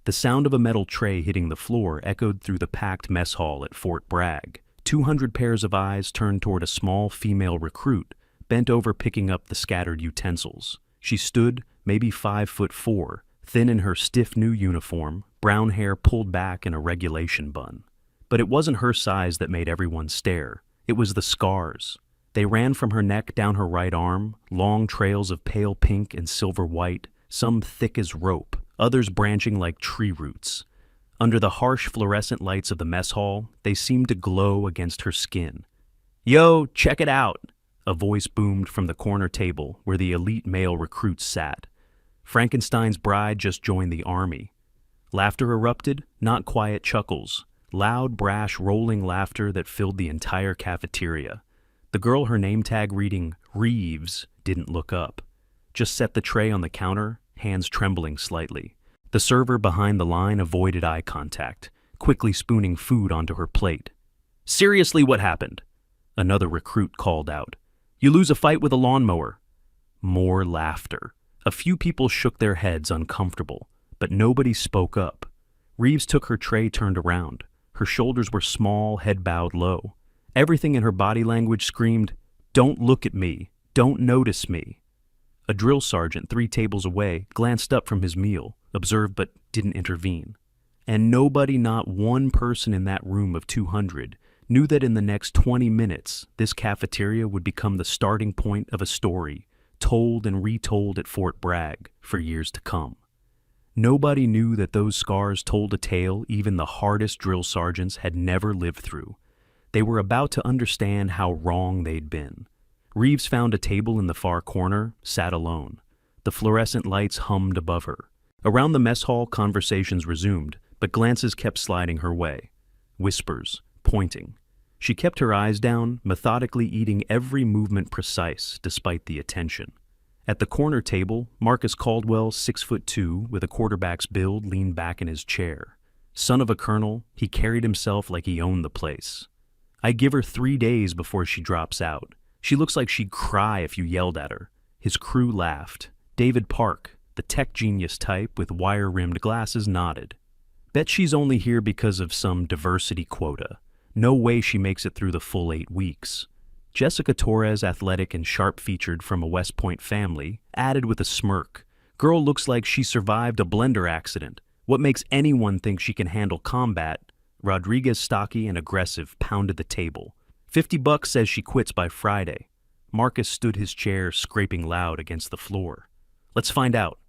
The sound of a metal tray hitting the floor echoed through the packed mess hall at Fort Bragg. 200 pairs of eyes turned toward a small female recruit, bent over picking up the scattered utensils. She stood, maybe 5'4", thin in her stiff new uniform, brown hair pulled back in a regulation bun. But it wasn't her size that made everyone stare. It was the scars. They ran from her neck down her right arm, long trails of pale pink and silver white, some thick as rope, others branching like tree roots. Under the harsh fluorescent lights of the mess hall, they seemed to glow against her skin. "Yo, check it out!" A voice boomed from the corner table where the elite male recruits sat. Frankenstein's bride just joined the army. Laughter erupted, not quiet chuckles. Loud, brash, rolling laughter that filled the entire cafeteria. The girl, her name tag reading Reeves, didn't look up. Just set the tray on the counter, hands trembling slightly. The server behind the line avoided eye contact, quickly spooning food onto her plate. "Seriously, what happened?" Another recruit called out. "You lose a fight with a lawnmower." More laughter. A few people shook their heads uncomfortable, but nobody spoke up. Reeves took her tray turned around. Her shoulders were small, head bowed low. Everything in her body language screamed, "Don't look at me. Don't notice me." A drill sergeant 3 tables away glanced up from his meal, observed but didn't intervene. And nobody, not one person in that room of 200, knew that in the next 20 minutes, this cafeteria would become the starting point of a story, told and retold at Fort Bragg for years to come. Nobody knew that those scars told a tale even the hardest drill sergeants had never lived through. They were about to understand how wrong they'd been. Reeves found a table in the far corner, sat alone. The fluorescent lights hummed above her. Around the mess hall, conversations resumed, but glances kept sliding her way. Whispers, pointing. She kept her eyes down, methodically eating every movement precise despite the attention. At the corner table, Marcus Caldwell, 6'2", with a quarterback's build, leaned back in his chair. Son of a colonel, he carried himself like he owned the place. "I give her 3 days before she drops out. She looks like she'd cry if you yelled at her." His crew laughed. David Park, the tech genius type with wire-rimmed glasses, nodded. "Bet she's only here because of some diversity quota. No way she makes it through the full 8 weeks." Jessica Torres, athletic and sharp-featured from a West Point family, added with a smirk, "Girl looks like she survived a blender accident. What makes anyone think she can handle combat?" Rodriguez, stocky and aggressive, pounded the table. $50 says she quits by Friday." Marcus stood his chair, scraping loud against the floor. "Let's find out."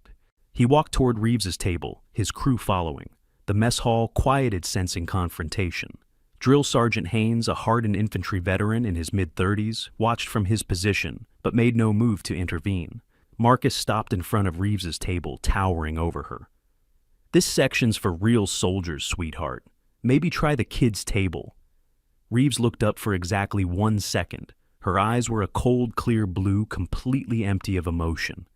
He walked toward Reeves's table, his crew following. The mess hall quieted, sensing confrontation. Drill Sergeant Haynes, a hardened infantry veteran in his mid-30s, watched from his position, but made no move to intervene. Marcus stopped in front of Reeves's table, towering over her. "This section's for real soldiers, sweetheart. Maybe try the kids' table." Reeves looked up for exactly 1 second. Her eyes were a cold, clear blue, completely empty of emotion.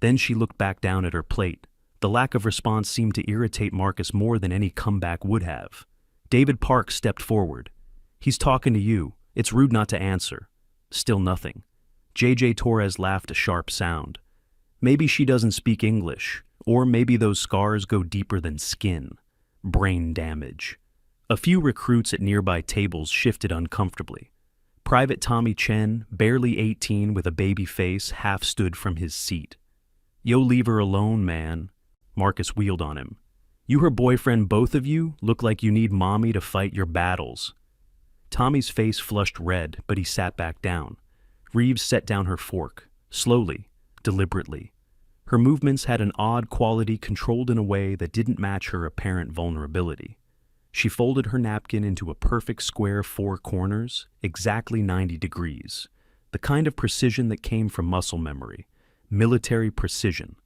Then she looked back down at her plate. The lack of response seemed to irritate Marcus more than any comeback would have. David Park stepped forward. "He's talking to you. It's rude not to answer." Still nothing. J.J. Torres laughed a sharp sound. "Maybe she doesn't speak English, or maybe those scars go deeper than skin. Brain damage." A few recruits at nearby tables shifted uncomfortably. Private Tommy Chen, barely 18 with a baby face, half stood from his seat. "Yo, leave her alone, man." Marcus wheeled on him. "You her boyfriend, both of you, look like you need mommy to fight your battles." Tommy's face flushed red, but he sat back down. Reeves set down her fork, slowly, deliberately. Her movements had an odd quality, controlled in a way that didn't match her apparent vulnerability. She folded her napkin into a perfect square 4 corners, exactly 90 degrees, the kind of precision that came from muscle memory, military precision.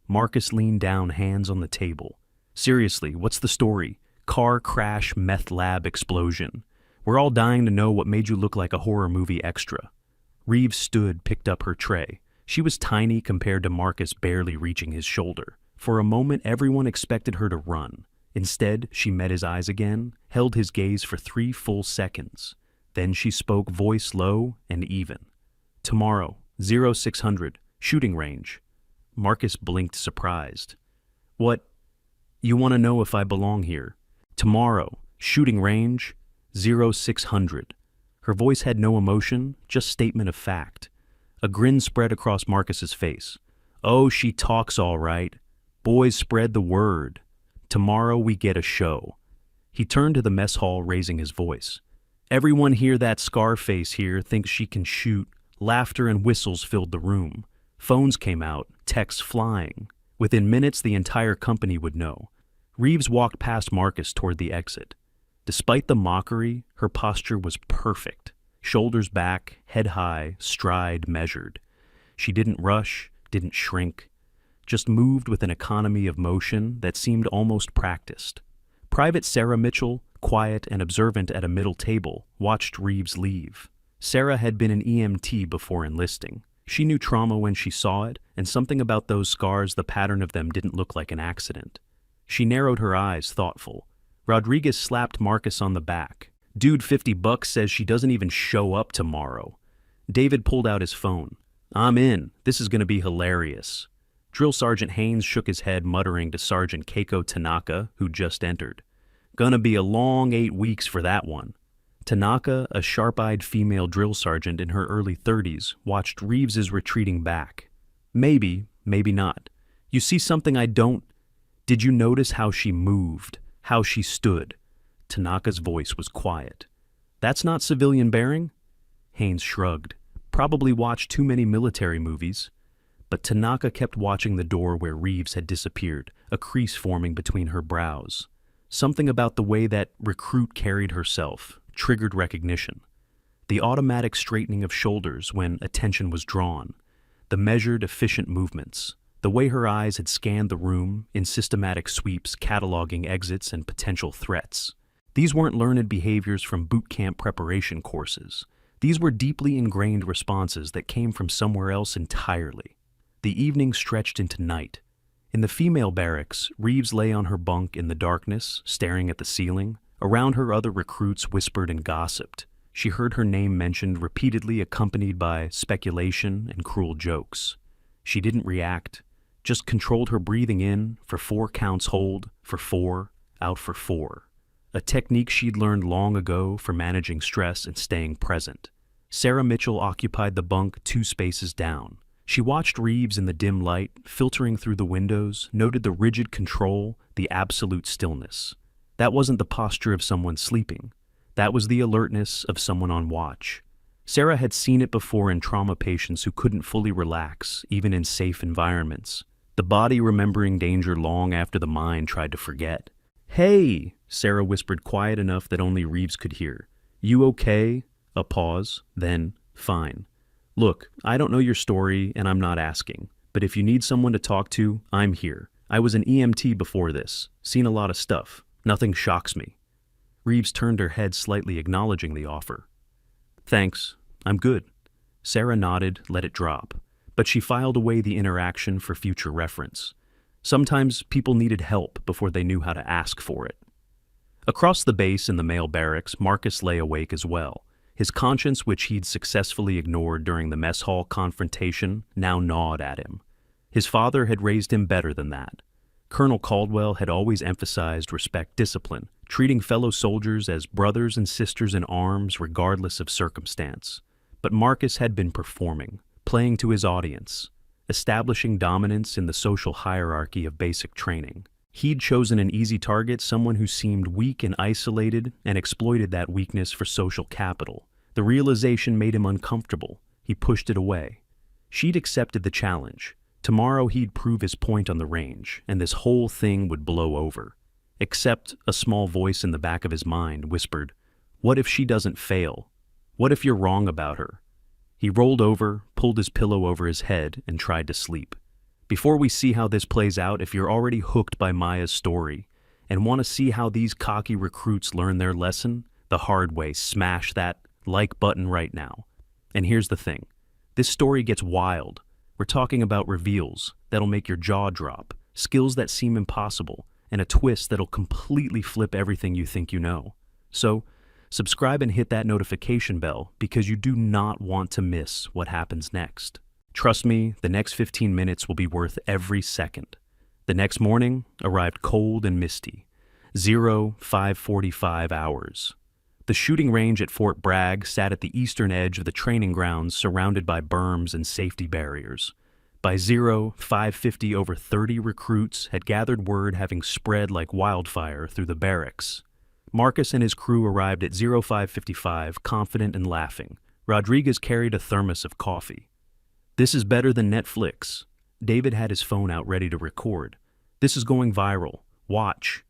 Marcus leaned down, hands on the table. "Seriously, what's the story? Car crash, meth lab explosion. We're all dying to know what made you look like a horror movie extra." Reeves stood, picked up her tray. She was tiny compared to Marcus, barely reaching his shoulder. For a moment, everyone expected her to run. Instead, she met his eyes again, held his gaze for 3 full seconds. Then she spoke, voice low and even. "Tomorrow, 0600, shooting range." Marcus blinked, surprised. "What? You want to know if I belong here. Tomorrow, shooting range, 0600. Her voice had no emotion, just statement of fact. A grin spread across Marcus's face. Oh, she talks all right. Boys, spread the word. Tomorrow we get a show. He turned to the mess hall, raising his voice. Everyone hear that Scarface here thinks she can shoot. Laughter and whistles filled the room. Phones came out, texts flying. Within minutes, the entire company would know. Reeves walked past Marcus toward the exit. Despite the mockery, her posture was perfect. Shoulders back, head high, stride measured. She didn't rush, didn't shrink, just moved with an economy of motion that seemed almost practiced. Private Sarah Mitchell, quiet and observant at a middle table, watched Reeves leave. Sarah had been an EMT before enlisting. She knew trauma when she saw it, and something about those scars, the pattern of them, didn't look like an accident. She narrowed her eyes, thoughtful. Rodriguez slapped Marcus on the back. Dude, $50 says she doesn't even show up tomorrow. David pulled out his phone. I'm in. This is going to be hilarious. Drill Sergeant Haynes shook his head, muttering to Sergeant Keiko Tanaka, who just entered. Gonna be a long 8 weeks for that one. Tanaka, a sharp-eyed female drill sergeant in her early 30s, watched Reeves's retreating back. Maybe, maybe not. You see something I don't... Did you notice how she moved, how she stood? Tanaka's voice was quiet. That's not civilian bearing? Haynes shrugged. Probably watched too many military movies. But Tanaka kept watching the door where Reeves had disappeared, a crease forming between her brows. Something about the way that recruit carried herself triggered recognition. The automatic straightening of shoulders when attention was drawn, the measured, efficient movements, the way her eyes had scanned the room in systematic sweeps cataloging exits and potential threats. These weren't learned behaviors from boot camp preparation courses. These were deeply ingrained responses that came from somewhere else entirely. The evening stretched into night. In the female barracks, Reeves lay on her bunk in the darkness, staring at the ceiling. Around her, other recruits whispered and gossiped. She heard her name mentioned repeatedly, accompanied by speculation and cruel jokes. She didn't react, just controlled her breathing in for 4 counts hold, for 4, out for 4. A technique she'd learned long ago for managing stress and staying present. Sarah Mitchell occupied the bunk 2 spaces down. She watched Reeves in the dim light, filtering through the windows, noted the rigid control, the absolute stillness. That wasn't the posture of someone sleeping. That was the alertness of someone on watch. Sarah had seen it before in trauma patients who couldn't fully relax, even in safe environments. The body remembering danger long after the mind tried to forget. Hey, Sarah whispered, quiet enough that only Reeves could hear. You okay? A pause, then, fine. Look, I don't know your story and I'm not asking, but if you need someone to talk to, I'm here. I was an EMT before this, seen a lot of stuff. Nothing shocks me. Reeves turned her head slightly, acknowledging the offer. Thanks, I'm good. Sarah nodded, let it drop, but she filed away the interaction for future reference. Sometimes people needed help before they knew how to ask for it. Across the base in the male barracks, Marcus lay awake as well. His conscience, which he'd successfully ignored during the mess hall confrontation, now gnawed at him. His father had raised him better than that. Colonel Caldwell had always emphasized respect discipline, treating fellow soldiers as brothers and sisters in arms regardless of circumstance. But Marcus had been performing, playing to his audience, establishing dominance in the social hierarchy of basic training. He'd chosen an easy target, someone who seemed weak and isolated, and exploited that weakness for social capital. The realization made him uncomfortable. He pushed it away. She'd accepted the challenge. Tomorrow he'd prove his point on the range, and this whole thing would blow over. Except a small voice in the back of his mind whispered, "What if she doesn't fail? What if you're wrong about her?" He rolled over, pulled his pillow over his head, and tried to sleep. Before we see how this plays out, if you're already hooked by Maya's story and want to see how these cocky recruits learn their lesson the hard way, smash that like button right now. And here's the thing. This story gets wild. We're talking about reveals that'll make your jaw drop, skills that seem impossible, and a twist that'll completely flip everything you think you know. So, subscribe and hit that notification bell because you do not want to miss what happens next. Trust me, the next 15 minutes will be worth every second. The next morning arrived cold and misty. 05:45 hours. The shooting range at Fort Bragg sat at the eastern edge of the training grounds surrounded by berms and safety barriers. By 05:50, over 30 recruits had gathered word, having spread like wildfire through the barracks. Marcus and his crew arrived at 05:55, confident and laughing. Rodriguez carried a thermos of coffee. "This is better than Netflix." David had his phone out ready to record. "This is going viral. Watch."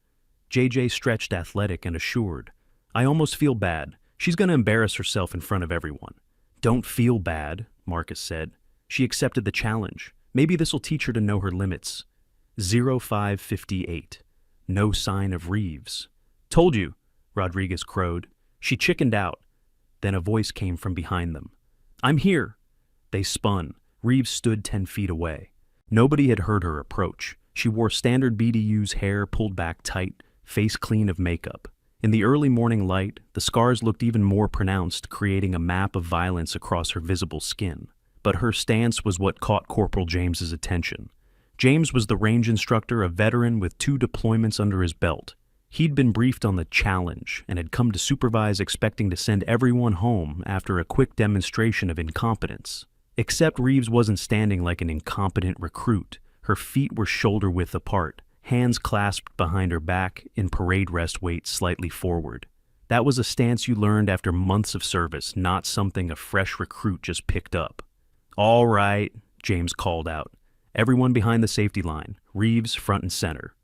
JJ stretched athletic and assured. "I almost feel bad. She's going to embarrass herself in front of everyone." "Don't feel bad," Marcus said. "She accepted the challenge. Maybe this'll teach her to know her limits." 05:58. No sign of Reeves. "Told you," Rodriguez crowed. "She chickened out." Then a voice came from behind them. "I'm here." They spun. Reeves stood 10 feet away. Nobody had heard her approach. She wore standard BDU's hair pulled back tight, face clean of makeup. In the early morning light, the scars looked even more pronounced, creating a map of violence across her visible skin. But her stance was what caught Corporal James's attention. James was the range instructor, a veteran with 2 deployments under his belt. He'd been briefed on the challenge and had come to supervise, expecting to send everyone home after a quick demonstration of incompetence. Except Reeves wasn't standing like an incompetent recruit. Her feet were shoulder-width apart, hands clasped behind her back, in parade rest weight slightly forward. That was a stance you learned after months of service, not something a fresh recruit just picked up. "All right," James called out. Everyone behind the safety line, Reeves front and center.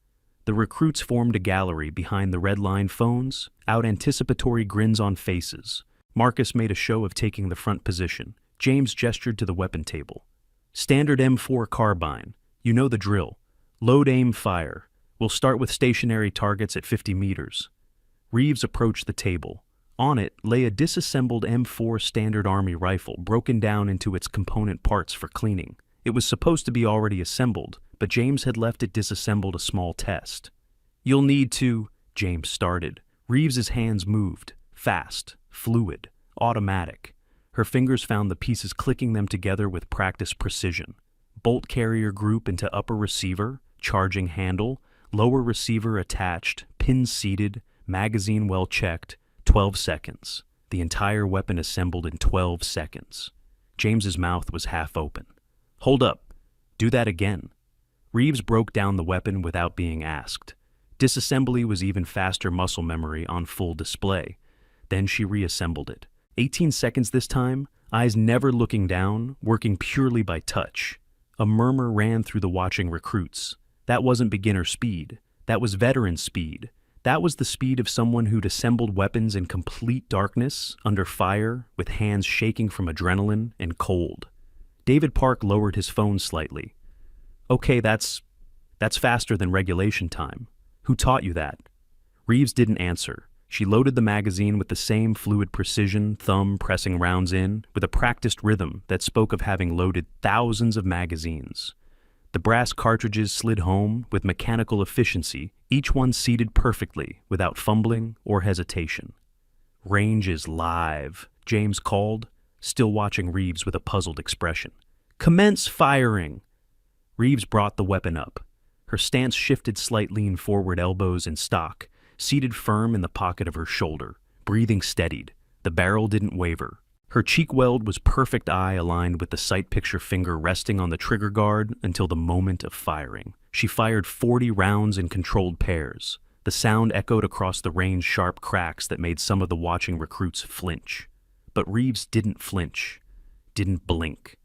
The recruits formed a gallery behind the red line phones, out anticipatory grins on faces. Marcus made a show of taking the front position. James gestured to the weapon table. "Standard M4 carbine. You know the drill. Load, aim, fire. We'll start with stationary targets at 50 meters. Reeves approached the table. On it lay a disassembled M4 Standard Army rifle, broken down into its component parts for cleaning. It was supposed to be already assembled, but James had left it disassembled a small test. "You'll need to," James started. Reeves's hands moved, fast, fluid, automatic. Her fingers found the pieces, clicking them together with practiced precision. Bolt carrier group into upper receiver, charging handle, lower receiver attached, pins seated, magazine well checked, 12 seconds. The entire weapon assembled in 12 seconds. James's mouth was half open. "Hold up. Do that again." Reeves broke down the weapon without being asked. Disassembly was even faster muscle memory on full display. Then she reassembled it. 18 seconds this time, eyes never looking down, working purely by touch. A murmur ran through the watching recruits. That wasn't beginner speed. That was veteran speed. That was the speed of someone who'd assembled weapons in complete darkness, under fire, with hands shaking from adrenaline and cold. David Park lowered his phone slightly. "Okay, that's faster than regulation time. Who taught you that?" Reeves didn't answer. She loaded the magazine with the same fluid precision, thumb pressing rounds in, with a practiced rhythm that spoke of having loaded thousands of magazines. The brass cartridges slid home with mechanical efficiency, each one seated perfectly, without fumbling or hesitation. "Range is live," James called, still watching Reeves with a puzzled expression. "Commence firing!" Reeves brought the weapon up. Her stance shifted, slight lean forward, elbows in stock, seated firm in the pocket of her shoulder. Breathing steadied. The barrel didn't waver. Her cheek weld was perfect, eye aligned with the sight picture, finger resting on the trigger guard until the moment of firing. She fired 40 rounds in controlled pairs. The sound echoed across the range, sharp cracks that made some of the watching recruits flinch. But Reeves didn't flinch, didn't blink.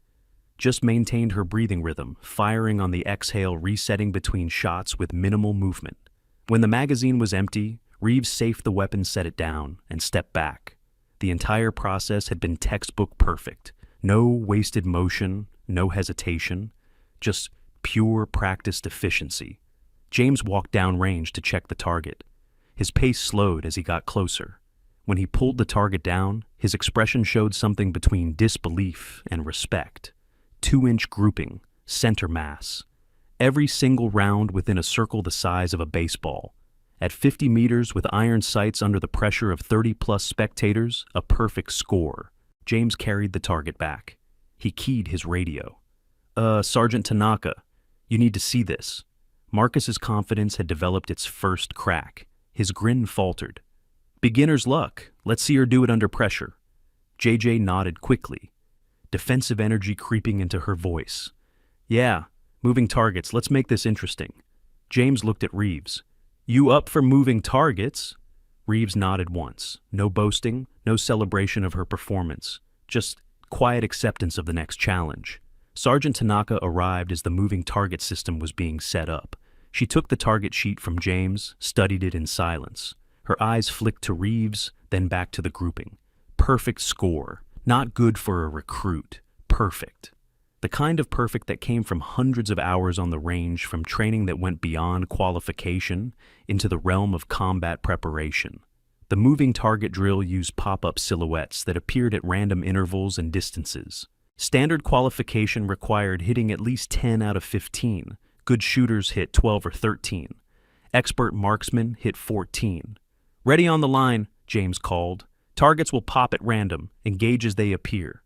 Just maintained her breathing rhythm, firing on the exhale, resetting between shots with minimal movement. When the magazine was empty, Reeves safed the weapon, set it down, and stepped back. The entire process had been textbook perfect. No wasted motion, no hesitation, just pure practiced efficiency. James walked downrange to check the target. His pace slowed as he got closer. When he pulled the target down, his expression showed something between disbelief and respect. 2-inch grouping, center mass. Every single round within a circle the size of a baseball. At 50 meters with iron sights under the pressure of 30-plus spectators, a perfect score. James carried the target back. He keyed his radio. Sergeant Tanaka, you need to see this." Marcus's confidence had developed its first crack. His grin faltered. Beginner's luck. Let's see her do it under pressure. JJ nodded quickly, defensive energy creeping into her voice. Yeah, moving targets. Let's make this interesting. James looked at Reeves. You up for moving targets? Reeves nodded once. No boasting, no celebration of her performance. Just quiet acceptance of the next challenge. Sergeant Tanaka arrived as the moving target system was being set up. She took the target sheet from James, studied it in silence. Her eyes flicked to Reeves, then back to the grouping. Perfect score. Not good for a recruit. Perfect. The kind of perfect that came from hundreds of hours on the range, from training that went beyond qualification into the realm of combat preparation. The moving target drill used pop-up silhouettes that appeared at random intervals and distances. Standard qualification required hitting at least 10 out of 15. Good shooters hit 12 or 13. Expert marksmen hit 14. Ready on the line, James called. Targets will pop at random, engage as they appear.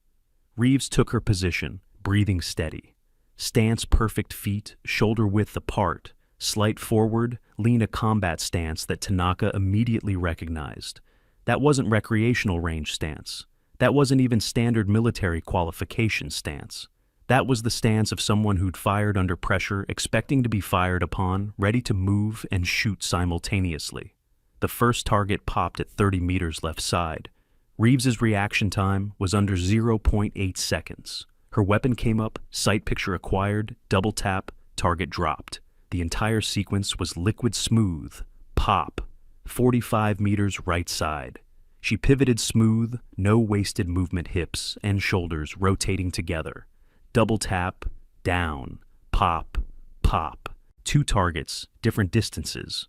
Reeves took her position, breathing steady. Stance perfect feet, shoulder width apart. Slight forward, lean a combat stance that Tanaka immediately recognized. That wasn't recreational range stance. That wasn't even standard military qualification stance. That was the stance of someone who'd fired under pressure, expecting to be fired upon, ready to move and shoot simultaneously. The first target popped at 30 meters left side. Reeves's reaction time was under 0.8 seconds. Her weapon came up, sight picture acquired, double tap, target dropped. The entire sequence was liquid smooth. Pop. 45 meters right side. She pivoted smooth, no wasted movement, hips and shoulders rotating together. Double tap, down, pop, pop. 2 targets, different distances.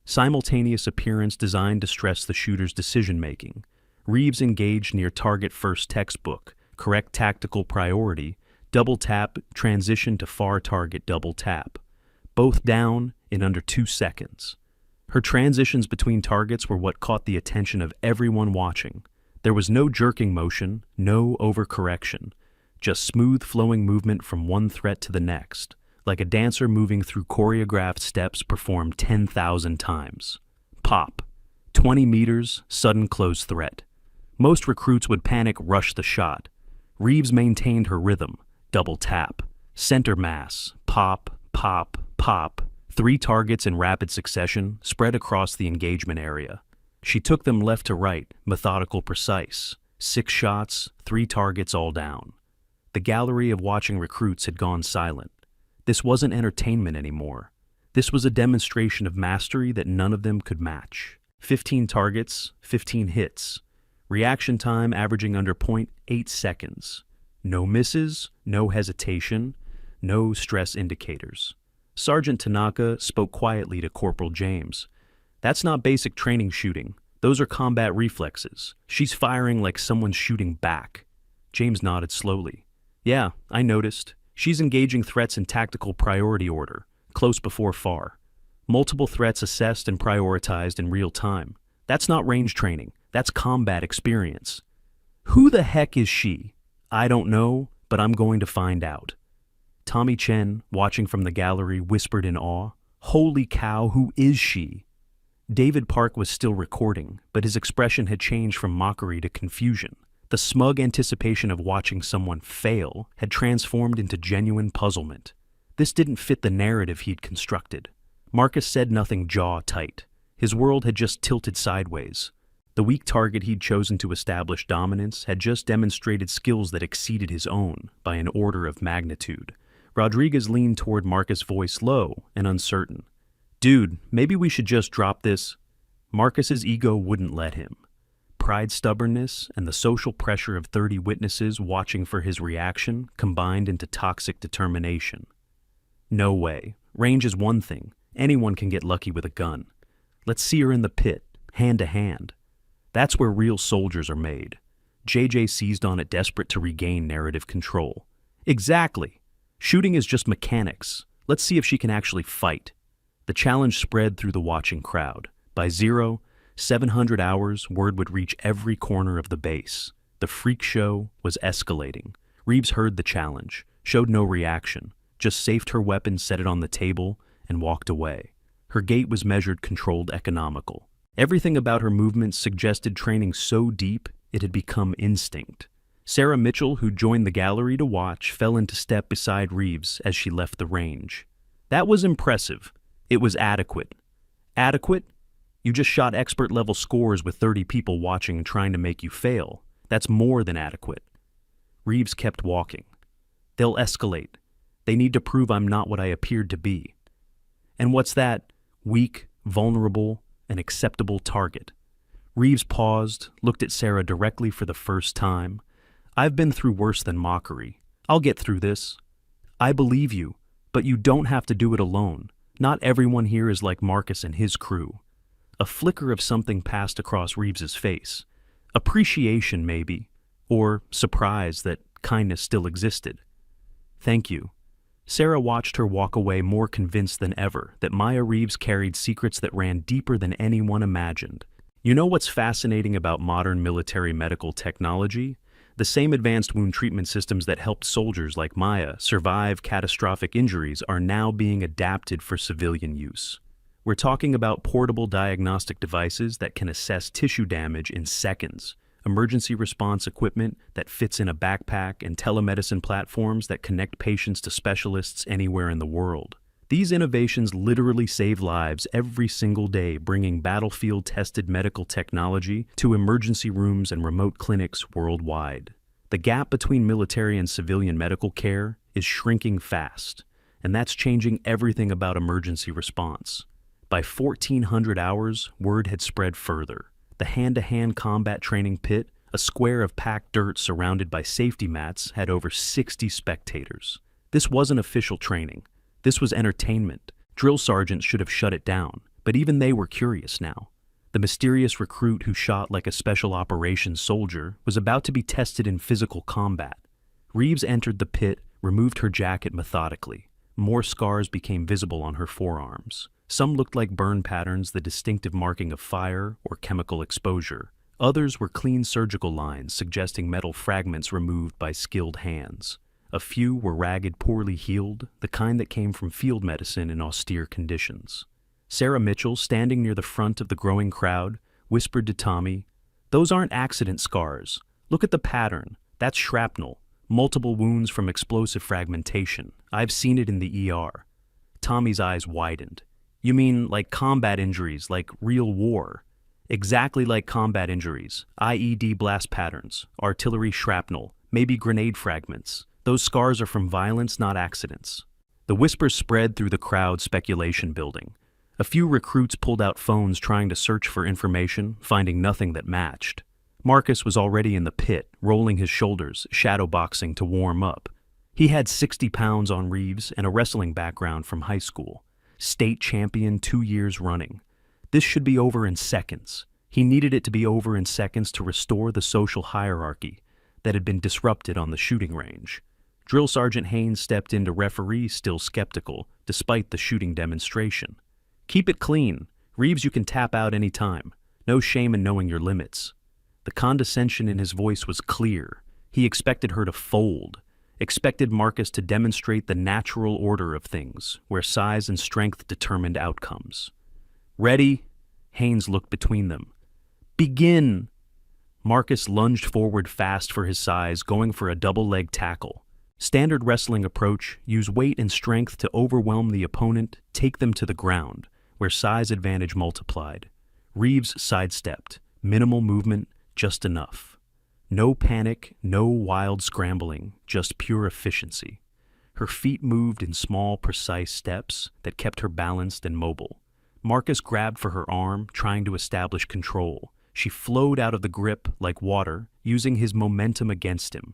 Simultaneous appearance designed to stress the shooter's decision-making. Reeves engaged near target first textbook, correct tactical priority, double tap, transition to far target double tap. Both down in under 2 seconds. Her transitions between targets were what caught the attention of everyone watching. There was no jerking motion, no overcorrection, just smooth flowing movement from one threat to the next, like a dancer moving through choreographed steps performed 10,000 times. Pop. 20 meters, sudden close threat. Most recruits would panic, rush the shot. Reeves maintained her rhythm. Double tap. Center mass. Pop, pop, pop. 3 targets in rapid succession, spread across the engagement area. She took them left to right, methodical, precise. 6 shots, 3 targets all down. The gallery of watching recruits had gone silent. This wasn't entertainment anymore. This was a demonstration of mastery that none of them could match. 15 targets, 15 hits. Reaction time averaging under 0.8 seconds. No misses, no hesitation, no stress indicators. Sergeant Tanaka spoke quietly to Corporal James. That's not basic training shooting. Those are combat reflexes. She's firing like someone's shooting back. James nodded slowly. Yeah, I noticed. She's engaging threats in tactical priority order, close before far. Multiple threats assessed and prioritized in real time. That's not range training. That's combat experience. Who the heck is she? I don't know, but I'm going to find out. Tommy Chen, watching from the gallery, whispered in awe, Holy cow, who is she? David Park was still recording, but his expression had changed from mockery to confusion. The smug anticipation of watching someone fail had transformed into genuine puzzlement. This didn't fit the narrative he'd constructed. Marcus said nothing jaw tight. His world had just tilted sideways. The weak target he'd chosen to establish dominance had just demonstrated skills that exceeded his own by an order of magnitude. Rodriguez leaned toward Marcus, voice low and uncertain. Dude, maybe we should just drop this. Marcus's ego wouldn't let him. Pride, stubbornness, and the social pressure of 30 witnesses watching for his reaction combined into toxic determination. No way. Range is one thing. Anyone can get lucky with a gun. Let's see her in the pit, hand to hand. That's where real soldiers are made. JJ seized on it, desperate to regain narrative control. Exactly. Shooting is just mechanics. Let's see if she can actually fight. The challenge spread through the watching crowd. By 700 hours, word would reach every corner of the base. The freak show was escalating. Reeves heard the challenge, showed no reaction, just safed her weapon, set it on the table, and walked away. Her gait was measured, controlled, economical. Everything about her movements suggested training so deep it had become instinct. Sarah Mitchell, who joined the gallery to watch, fell into step beside Reeves as she left the range. That was impressive. It was adequate. Adequate? You just shot expert-level scores with 30 people watching and trying to make you fail. That's more than adequate. Reeves kept walking. They'll escalate. They need to prove I'm not what I appeared to be. And what's that? Weak, vulnerable, an acceptable target. Reeves paused, looked at Sarah directly for the first time. I've been through worse than mockery. I'll get through this. I believe you, but you don't have to do it alone. Not everyone here is like Marcus and his crew. A flicker of something passed across Reeves's face. Appreciation, maybe, or surprise that kindness still existed. Thank you. Sarah watched her walk away, more convinced than ever that Maya Reeves carried secrets that ran deeper than anyone imagined. You know what's fascinating about modern military medical technology? The same advanced wound treatment systems that helped soldiers like Maya survive catastrophic injuries are now being adapted for civilian use. We're talking about portable diagnostic devices that can assess tissue damage in seconds, emergency response equipment that fits in a backpack, and telemedicine platforms that connect patients to specialists anywhere in the world. These innovations literally save lives every single day, bringing battlefield-tested medical technology to emergency rooms and remote clinics worldwide. The gap between military and civilian medical care is shrinking fast, and that's changing everything about emergency response. By 1400 hours, word had spread further. The hand-to-hand combat training pit, a square of packed dirt surrounded by safety mats, had over 60 spectators. This wasn't official training. This was entertainment. Drill sergeants should have shut it down, but even they were curious now. The mysterious recruit who shot like a special operations soldier was about to be tested in physical combat. Reeves entered the pit, removed her jacket methodically. More scars became visible on her forearms. Some looked like burn patterns, the distinctive marking of fire or chemical exposure. Others were clean surgical lines, suggesting metal fragments removed by skilled hands. A few were ragged, poorly healed, the kind that came from field medicine in austere conditions. Sarah Mitchell, standing near the front of the growing crowd, whispered to Tommy, "Those aren't accident scars. Look at the pattern. That's shrapnel. Multiple wounds from explosive fragmentation. I've seen it in the ER." Tommy's eyes widened. "You mean like combat injuries, like real war?" "Exactly like combat injuries. IED blast patterns, artillery shrapnel, maybe grenade fragments. Those scars are from violence, not accidents." The whispers spread through the crowd, speculation building. A few recruits pulled out phones trying to search for information, finding nothing that matched. Marcus was already in the pit, rolling his shoulders, shadowboxing to warm up. He had 60 pounds on Reeves and a wrestling background from high school. State champion 2 years running. This should be over in seconds. He needed it to be over in seconds to restore the social hierarchy that had been disrupted on the shooting range. Drill Sergeant Haynes stepped in to referee, still skeptical, despite the shooting demonstration. "Keep it clean. Reeves, you can tap out any time. No shame in knowing your limits." The condescension in his voice was clear. He expected her to fold, expected Marcus to demonstrate the natural order of things, where size and strength determined outcomes. "Ready?" Haynes looked between them. "Begin!" Marcus lunged forward fast for his size, going for a double-leg tackle. Standard wrestling approach: use weight and strength to overwhelm the opponent, take them to the ground, where size advantage multiplied. Reeves sidestepped. Minimal movement, just enough. No panic, no wild scrambling, just pure efficiency. Her feet moved in small, precise steps that kept her balanced and mobile. Marcus grabbed for her arm, trying to establish control. She flowed out of the grip like water, using his momentum against him.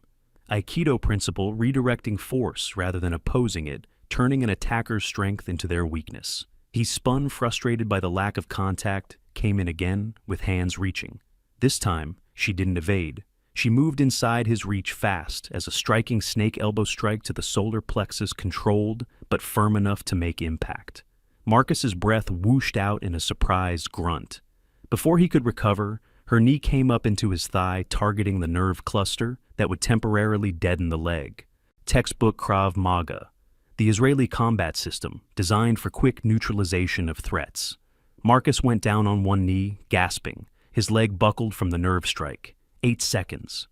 Aikido principle: redirecting force rather than opposing it, turning an attacker's strength into their weakness. He spun, frustrated by the lack of contact, came in again, with hands reaching. This time, she didn't evade. She moved inside his reach fast, as a striking snake elbow strike to the solar plexus, controlled, but firm enough to make impact. Marcus's breath whooshed out in a surprised grunt. Before he could recover, her knee came up into his thigh, targeting the nerve cluster that would temporarily deaden the leg. Textbook Krav Maga. the Israeli combat system designed for quick neutralization of threats. Marcus went down on one knee, gasping. His leg buckled from the nerve strike. 8 seconds.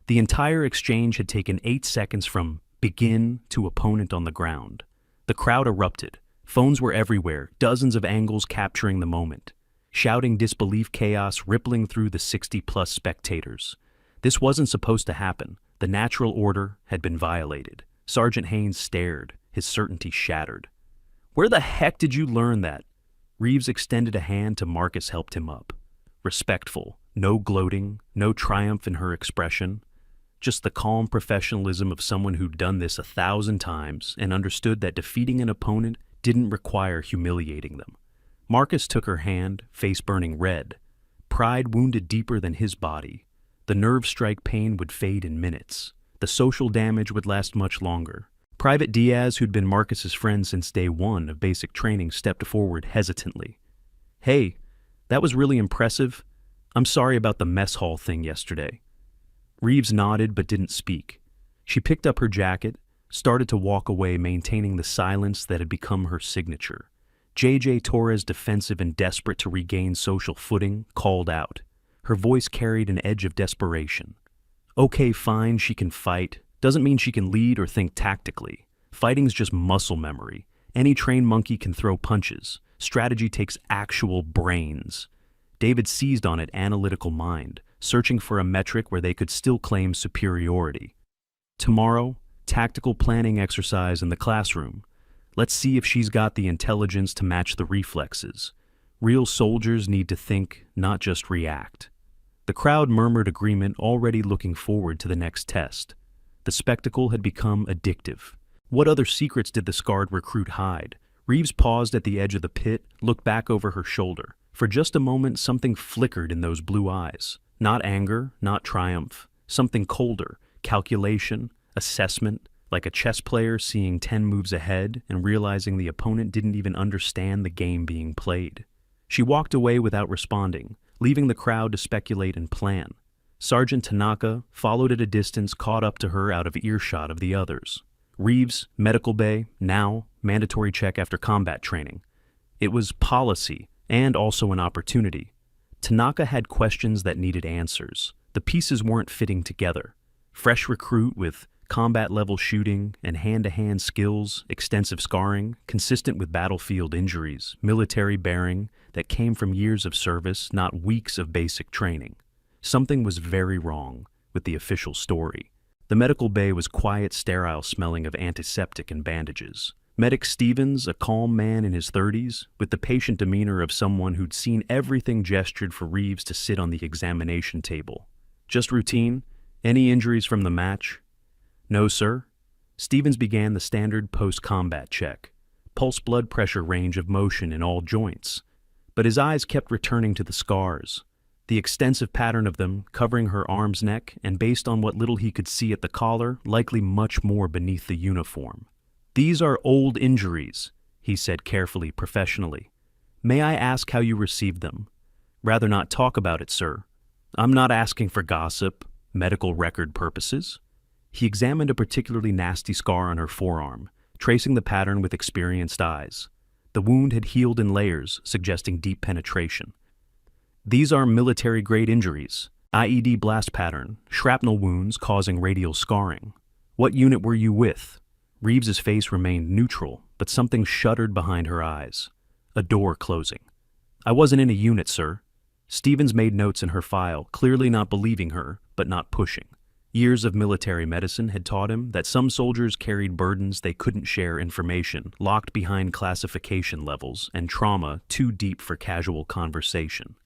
The entire exchange had taken 8 seconds from begin to opponent on the ground. The crowd erupted. Phones were everywhere, dozens of angles capturing the moment. Shouting disbelief chaos rippling through the 60-plus spectators. This wasn't supposed to happen. The natural order had been violated. Sergeant Haynes stared, his certainty shattered. "Where the heck did you learn that?" Reeves extended a hand to Marcus, helped him up. Respectful, no gloating, no triumph in her expression. Just the calm professionalism of someone who'd done this 1,000 times and understood that defeating an opponent didn't require humiliating them. Marcus took her hand, face burning red. Pride wounded deeper than his body. The nerve strike pain would fade in minutes. The social damage would last much longer. Private Diaz, who'd been Marcus's friend since day one of basic training, stepped forward hesitantly. "Hey, that was really impressive. I'm sorry about the mess hall thing yesterday." Reeves nodded but didn't speak. She picked up her jacket, started to walk away, maintaining the silence that had become her signature. J.J. Torres, defensive and desperate to regain social footing, called out. Her voice carried an edge of desperation. "Okay, fine, she can fight. Doesn't mean she can lead or think tactically. Fighting's just muscle memory. Any trained monkey can throw punches. Strategy takes actual brains." David seized on it, analytical mind, searching for a metric where they could still claim superiority. "Tomorrow, tactical planning exercise in the classroom. Let's see if she's got the intelligence to match the reflexes. Real soldiers need to think, not just react." The crowd murmured agreement, already looking forward to the next test. The spectacle had become addictive. What other secrets did the scarred recruit hide? Reeves paused at the edge of the pit, looked back over her shoulder. For just a moment, something flickered in those blue eyes. Not anger, not triumph. Something colder. Calculation, assessment, like a chess player seeing 10 moves ahead and realizing the opponent didn't even understand the game being played. She walked away without responding, leaving the crowd to speculate and plan. Sergeant Tanaka followed at a distance, caught up to her out of earshot of the others. Reeves, medical bay, now, mandatory check after combat training. It was policy, and also an opportunity. Tanaka had questions that needed answers. The pieces weren't fitting together. Fresh recruit with combat-level shooting and hand-to-hand skills, extensive scarring, consistent with battlefield injuries, military bearing that came from years of service, not weeks of basic training. Something was very wrong with the official story. The medical bay was quiet, sterile, smelling of antiseptic and bandages. Medic Stevens, a calm man in his 30s, with the patient demeanor of someone who'd seen everything, gestured for Reeves to sit on the examination table. "Just routine? Any injuries from the match?" "No, sir." Stevens began the standard post-combat check. Pulse, blood pressure, range of motion in all joints. But his eyes kept returning to the scars. The extensive pattern of them, covering her arm's neck, and based on what little he could see at the collar, likely much more beneath the uniform. "These are old injuries," he said carefully, professionally. "May I ask how you received them?" "Rather not talk about it, sir." "I'm not asking for gossip, medical record purposes." He examined a particularly nasty scar on her forearm, tracing the pattern with experienced eyes. The wound had healed in layers, suggesting deep penetration. "These are military-grade injuries. IED blast pattern, shrapnel wounds causing radial scarring. What unit were you with?" Reeves's face remained neutral, but something shuddered behind her eyes. A door closing. "I wasn't in a unit, sir." Stevens made notes in her file, clearly not believing her, but not pushing. Years of military medicine had taught him that some soldiers carried burdens they couldn't share, information locked behind classification levels, and trauma too deep for casual conversation.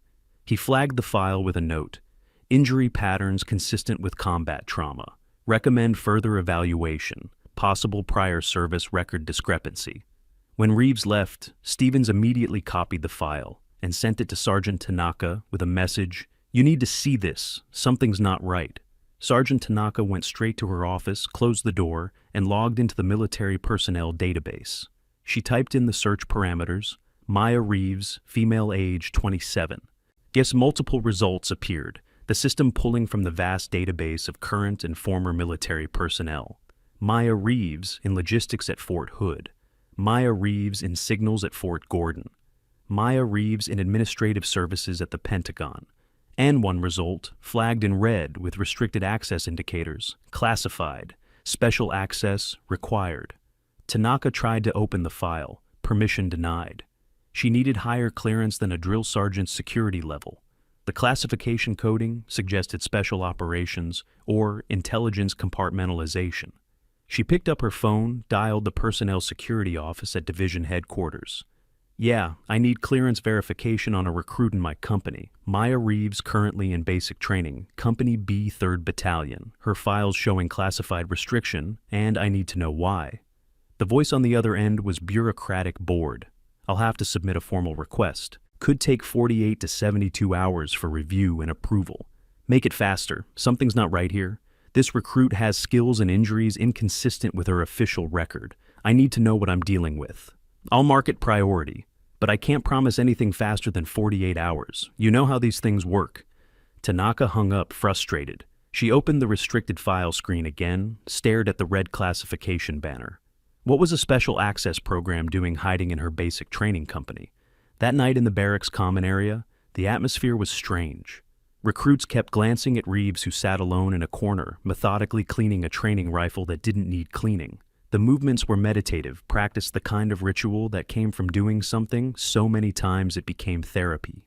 He flagged the file with a note. "Injury patterns consistent with combat trauma. Recommend further evaluation. Possible prior service record discrepancy." When Reeves left, Stevens immediately copied the file and sent it to Sergeant Tanaka with a message, "You need to see this. Something's not right." Sergeant Tanaka went straight to her office, closed the door, and logged into the military personnel database. She typed in the search parameters, Maya Reeves, female age 27. Yes, multiple results appeared, the system pulling from the vast database of current and former military personnel. Maya Reeves in logistics at Fort Hood, Maya Reeves in signals at Fort Gordon, Maya Reeves in administrative services at the Pentagon, and one result flagged in red with restricted access indicators, classified, special access required. Tanaka tried to open the file, permission denied. She needed higher clearance than a drill sergeant's security level. The classification coding suggested special operations or intelligence compartmentalization. She picked up her phone, dialed the personnel security office at division headquarters. "Yeah, I need clearance verification on a recruit in my company. Maya Reeves currently in basic training, Company B 3rd Battalion. Her files showing classified restriction, and I need to know why." The voice on the other end was bureaucratic bored. "I'll have to submit a formal request. Could take 48 to 72 hours for review and approval. Make it faster. Something's not right here. This recruit has skills and injuries inconsistent with her official record. I need to know what I'm dealing with. I'll mark it priority, but I can't promise anything faster than 48 hours. You know how these things work." Tanaka hung up, frustrated. She opened the restricted file screen again, stared at the red classification banner. What was a special access program doing hiding in her basic training company? That night in the barracks common area, the atmosphere was strange. Recruits kept glancing at Reeves, who sat alone in a corner, methodically cleaning a training rifle that didn't need cleaning. The movements were meditative, practiced the kind of ritual that came from doing something so many times it became therapy.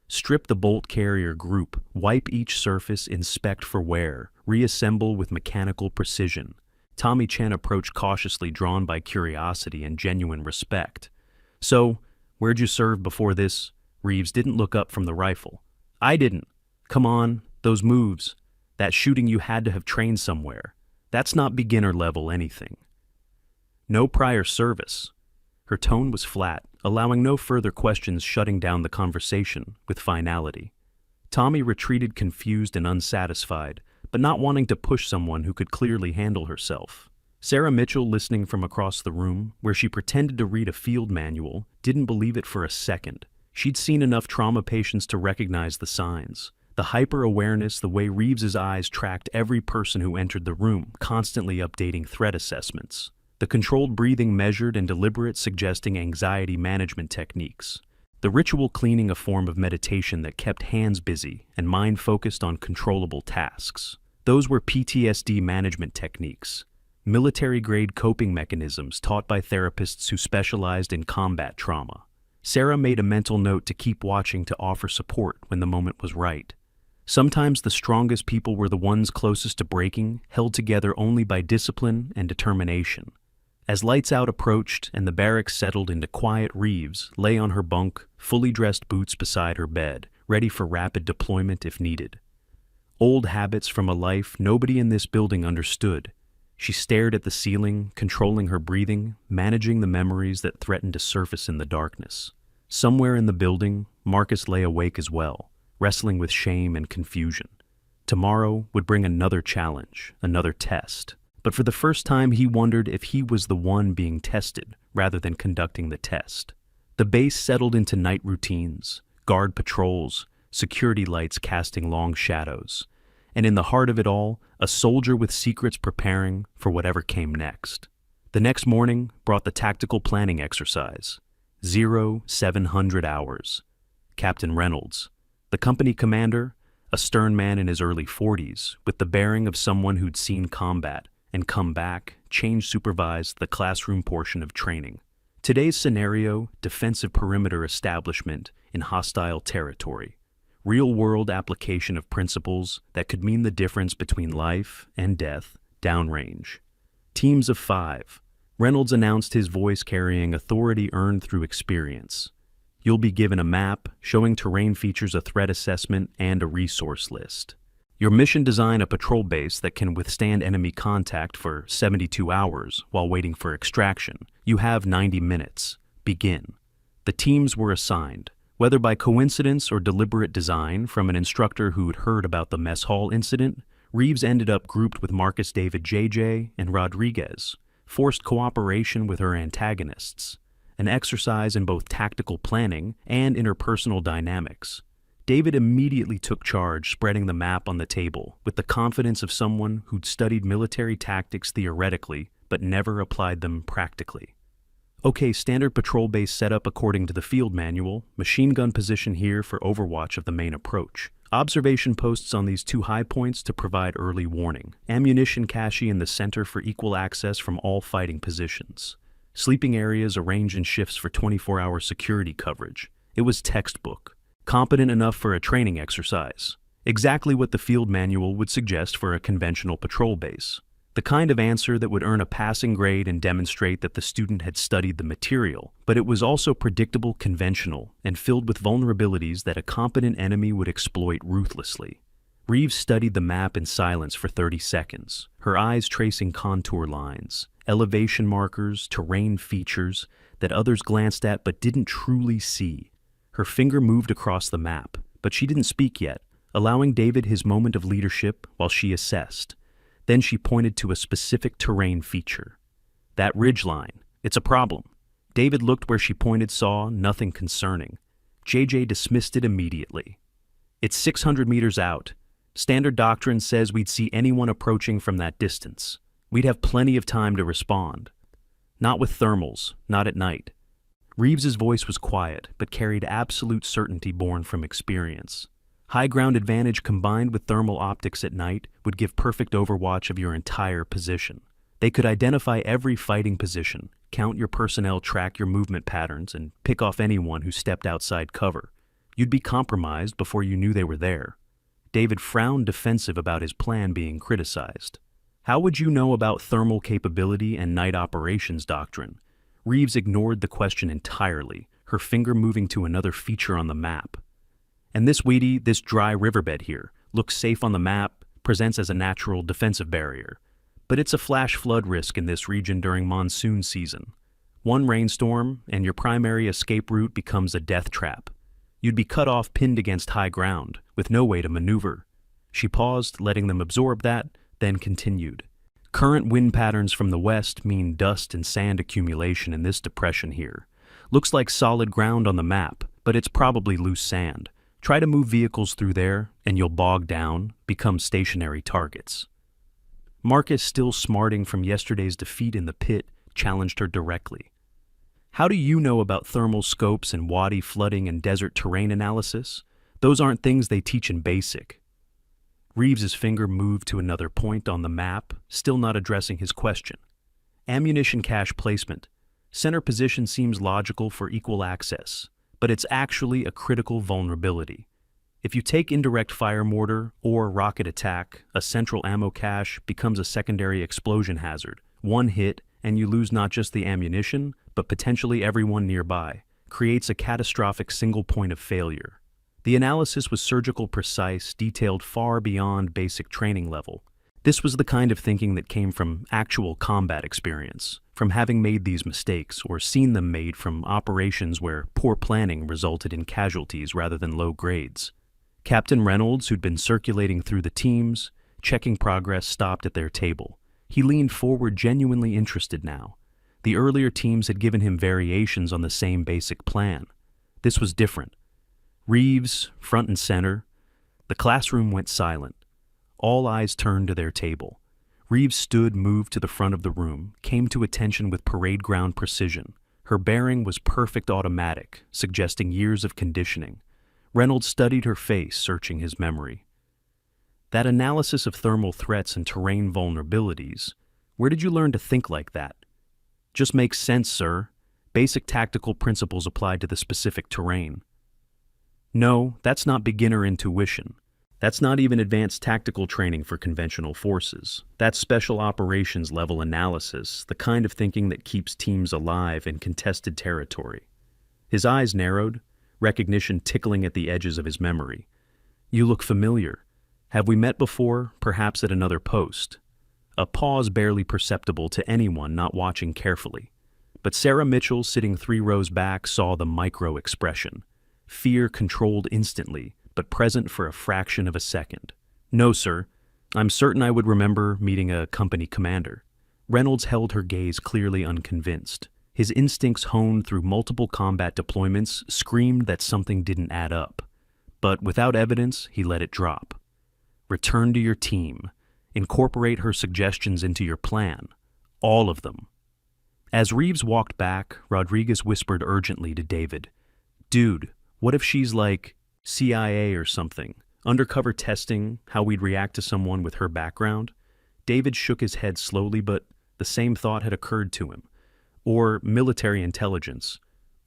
Strip the bolt carrier group, wipe each surface, inspect for wear, reassemble with mechanical precision. Tommy Chen approached cautiously, drawn by curiosity and genuine respect. "So, where'd you serve before this?" Reeves didn't look up from the rifle. "I didn't. Come on, those moves. That shooting, you had to have trained somewhere. That's not beginner level anything." "No prior service." Her tone was flat, allowing no further questions, shutting down the conversation with finality. Tommy retreated, confused and unsatisfied, but not wanting to push someone who could clearly handle herself. Sarah Mitchell, listening from across the room, where she pretended to read a field manual, didn't believe it for a second. She'd seen enough trauma patients to recognize the signs. The hyper-awareness, the way Reeves's eyes tracked every person who entered the room, constantly updating threat assessments. The controlled breathing, measured and deliberate, suggesting anxiety management techniques. The ritual cleaning, a form of meditation that kept hands busy and mind focused on controllable tasks. Those were PTSD management techniques, military-grade coping mechanisms taught by therapists who specialized in combat trauma. Sarah made a mental note to keep watching, to offer support when the moment was right. Sometimes the strongest people were the ones closest to breaking, held together only by discipline and determination. As lights out approached and the barracks settled into quiet, Reeves lay on her bunk, fully dressed, boots beside her bed, ready for rapid deployment if needed. Old habits from a life nobody in this building understood. She stared at the ceiling, controlling her breathing, managing the memories that threatened to surface in the darkness. Somewhere in the building, Marcus lay awake as well, wrestling with shame and confusion. Tomorrow would bring another challenge, another test. But for the first time, he wondered if he was the one being tested rather than conducting the test. The base settled into night routines, guard patrols, security lights casting long shadows, and in the heart of it all, a soldier with secrets preparing for whatever came next. The next morning brought the tactical planning exercise. 0700 hours. Captain Reynolds, the company commander, a stern man in his early 40s, with the bearing of someone who'd seen combat and come back, supervised the classroom portion of training. Today's scenario: defensive perimeter establishment in hostile territory. Real-world application of principles that could mean the difference between life and death, downrange. Teams of 5. Reynolds announced, his voice carrying authority earned through experience. You'll be given a map showing terrain features, a threat assessment, and a resource list. Your mission: design a patrol base that can withstand enemy contact for 72 hours while waiting for extraction. You have 90 minutes. Begin. The teams were assigned, whether by coincidence or deliberate design from an instructor who'd heard about the mess hall incident. Reeves ended up grouped with Marcus David JJ and Rodriguez, forced cooperation with her antagonists, an exercise in both tactical planning and interpersonal dynamics. David immediately took charge, spreading the map on the table, with the confidence of someone who'd studied military tactics theoretically, but never applied them practically. Okay, standard patrol base setup according to the field manual, machine gun position here for overwatch of the main approach. Observation posts on these 2 high points to provide early warning. Ammunition cache in the center for equal access from all fighting positions. Sleeping areas arranged in shifts for 24-hour security coverage. It was textbook. Competent enough for a training exercise. Exactly what the field manual would suggest for a conventional patrol base. The kind of answer that would earn a passing grade and demonstrate that the student had studied the material, but it was also predictable, conventional, and filled with vulnerabilities that a competent enemy would exploit ruthlessly. Reeves studied the map in silence for 30 seconds, her eyes tracing contour lines, elevation markers, terrain features that others glanced at but didn't truly see. Her finger moved across the map, but she didn't speak yet, allowing David his moment of leadership while she assessed. Then she pointed to a specific terrain feature. That ridgeline, it's a problem. David looked where she pointed, saw nothing concerning. JJ dismissed it immediately. It's 600 meters out. Standard doctrine says we'd see anyone approaching from that distance. We'd have plenty of time to respond. Not with thermals, not at night. Reeves's voice was quiet, but carried absolute certainty born from experience. High ground advantage combined with thermal optics at night would give perfect overwatch of your entire position. They could identify every fighting position, count your personnel, track your movement patterns, and pick off anyone who stepped outside cover. You'd be compromised before you knew they were there. David frowned, defensive about his plan being criticized. How would you know about thermal capability and night operations doctrine? Reeves ignored the question entirely, her finger moving to another feature on the map. And this dry riverbed here, looks safe on the map, presents as a natural defensive barrier. But it's a flash flood risk in this region during monsoon season. One rainstorm, and your primary escape route becomes a death trap. You'd be cut off, pinned against high ground, with no way to maneuver. She paused, letting them absorb that, then continued. Current wind patterns from the west mean dust and sand accumulation in this depression here. Looks like solid ground on the map, but it's probably loose sand. Try to move vehicles through there, and you'll bog down, become stationary targets. Marcus, still smarting from yesterday's defeat in the pit, challenged her directly. How do you know about thermal scopes and wadi flooding and desert terrain analysis? Those aren't things they teach in basic. Reeves's finger moved to another point on the map, still not addressing his question. Ammunition cache placement. Center position seems logical for equal access, but it's actually a critical vulnerability. If you take indirect fire mortar or rocket attack, a central ammo cache becomes a secondary explosion hazard. One hit, and you lose not just the ammunition, but potentially everyone nearby. Creates a catastrophic single point of failure. The analysis was surgical, precise, detailed far beyond basic training level. This was the kind of thinking that came from actual combat experience, from having made these mistakes or seen them made from operations where poor planning resulted in casualties rather than low grades. Captain Reynolds, who'd been circulating through the teams, checking progress, stopped at their table. He leaned forward, genuinely interested now. The earlier teams had given him variations on the same basic plan. This was different. Reeves, front and center. The classroom went silent. All eyes turned to their table. Reeves stood, moved to the front of the room, came to attention with parade ground precision. Her bearing was perfect, automatic, suggesting years of conditioning. Reynolds studied her face, searching his memory. That analysis of thermal threats and terrain vulnerabilities, where did you learn to think like that? Just makes sense, sir. Basic tactical principles applied to the specific terrain. No, that's not beginner intuition. That's not even advanced tactical training for conventional forces. That's special operations level analysis, the kind of thinking that keeps teams alive in contested territory. His eyes narrowed, recognition tickling at the edges of his memory. You look familiar. Have we met before, perhaps at another post? A pause barely perceptible to anyone not watching carefully. But Sarah Mitchell, sitting 3 rows back, saw the micro expression. Fear controlled instantly, but present for a fraction of a second. No, sir. I'm certain I would remember meeting a company commander. Reynolds held her gaze, clearly unconvinced. His instincts, honed through multiple combat deployments, screamed that something didn't add up. but without evidence, he let it drop. Return to your team. Incorporate her suggestions into your plan. All of them. As Reeves walked back, Rodriguez whispered urgently to David, "Dude, what if she's like CIA or something? Undercover testing how we'd react to someone with her background?" David shook his head slowly, but the same thought had occurred to him. Or military intelligence.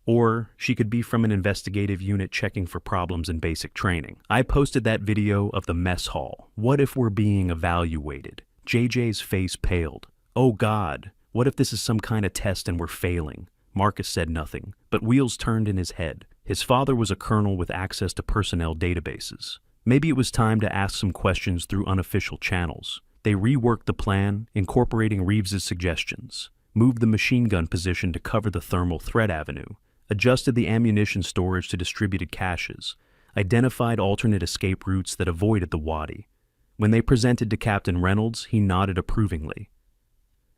Or she could be from an investigative unit checking for problems in basic training. I posted that video of the mess hall. What if we're being evaluated? JJ's face paled. Oh God, what if this is some kind of test and we're failing? Marcus said nothing, but wheels turned in his head. His father was a colonel with access to personnel databases. Maybe it was time to ask some questions through unofficial channels. They reworked the plan, incorporating Reeves's suggestions, moved the machine gun position to cover the thermal threat avenue, adjusted the ammunition storage to distributed caches, identified alternate escape routes that avoided the wadi. When they presented to Captain Reynolds, he nodded approvingly.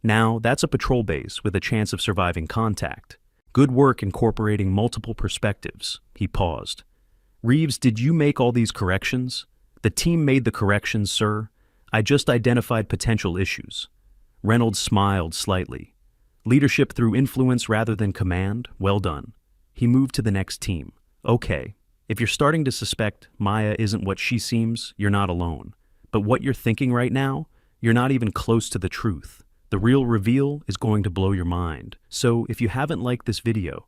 Now, that's a patrol base with a chance of surviving contact. Good work incorporating multiple perspectives. He paused. Reeves, did you make all these corrections? The team made the corrections, sir. I just identified potential issues. Reynolds smiled slightly. Leadership through influence rather than command? Well done. He moved to the next team. Okay, if you're starting to suspect Maya isn't what she seems, you're not alone. But what you're thinking right now, you're not even close to the truth. The real reveal is going to blow your mind. So if you haven't liked this video,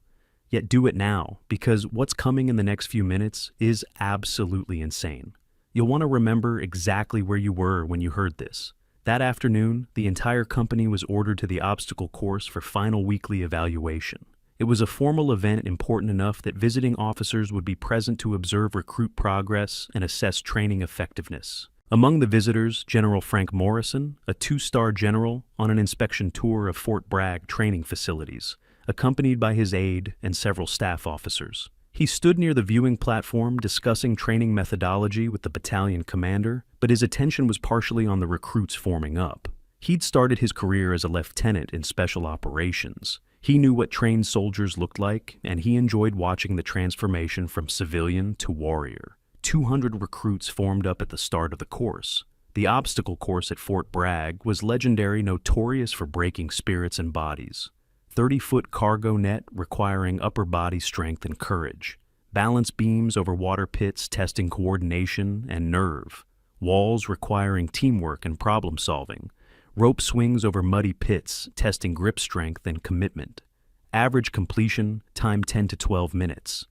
yet do it now, because what's coming in the next few minutes is absolutely insane. You'll want to remember exactly where you were when you heard this. That afternoon, the entire company was ordered to the obstacle course for final weekly evaluation. It was a formal event important enough that visiting officers would be present to observe recruit progress and assess training effectiveness. Among the visitors, General Frank Morrison, a 2-star general, on an inspection tour of Fort Bragg training facilities, accompanied by his aide and several staff officers. He stood near the viewing platform discussing training methodology with the battalion commander, but his attention was partially on the recruits forming up. He'd started his career as a lieutenant in special operations. He knew what trained soldiers looked like, and he enjoyed watching the transformation from civilian to warrior. 200 recruits formed up at the start of the course. The obstacle course at Fort Bragg was legendary, notorious for breaking spirits and bodies. 30-foot cargo net requiring upper body strength and courage. Balance beams over water pits testing coordination and nerve. Walls requiring teamwork and problem solving. Rope swings over muddy pits testing grip strength and commitment. Average completion, time 10 to 12 minutes.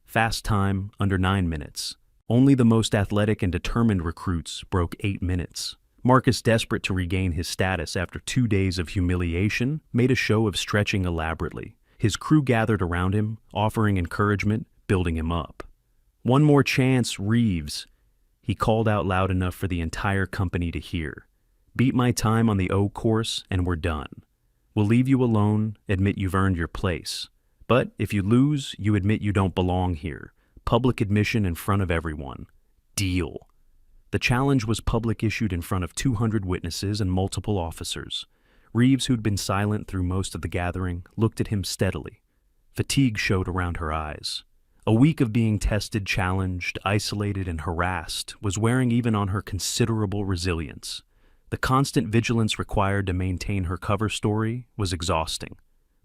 Fast time, under 9 minutes. Only the most athletic and determined recruits broke 8 minutes. Marcus, desperate to regain his status after 2 days of humiliation, made a show of stretching elaborately. His crew gathered around him, offering encouragement, building him up. "One more chance, Reeves," he called out loud enough for the entire company to hear. "Beat my time on the O course and we're done. We'll leave you alone, admit you've earned your place. But if you lose, you admit you don't belong here. Public admission in front of everyone. Deal." The challenge was public, issued in front of 200 witnesses and multiple officers. Reeves, who'd been silent through most of the gathering, looked at him steadily. Fatigue showed around her eyes. A week of being tested, challenged, isolated, and harassed was wearing even on her considerable resilience. The constant vigilance required to maintain her cover story was exhausting.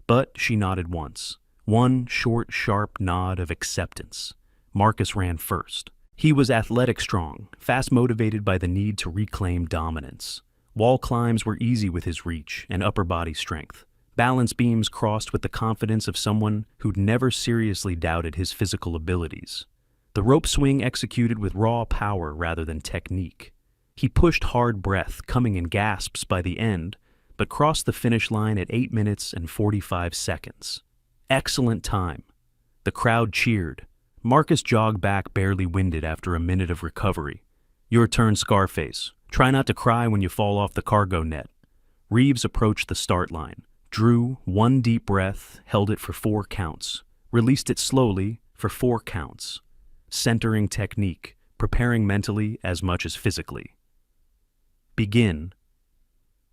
But she nodded once. One short, sharp nod of acceptance. Marcus ran first. He was athletic strong, fast motivated by the need to reclaim dominance. Wall climbs were easy with his reach and upper body strength. Balance beams crossed with the confidence of someone who'd never seriously doubted his physical abilities. The rope swing executed with raw power rather than technique. He pushed hard breath, coming in gasps by the end, but crossed the finish line at 8 minutes and 45 seconds. Excellent time. The crowd cheered. Marcus jogged back, barely winded after a minute of recovery. "Your turn, Scarface. Try not to cry when you fall off the cargo net." Reeves approached the start line, drew one deep breath, held it for 4 counts, released it slowly for 4 counts. Centering technique, preparing mentally as much as physically. "Begin."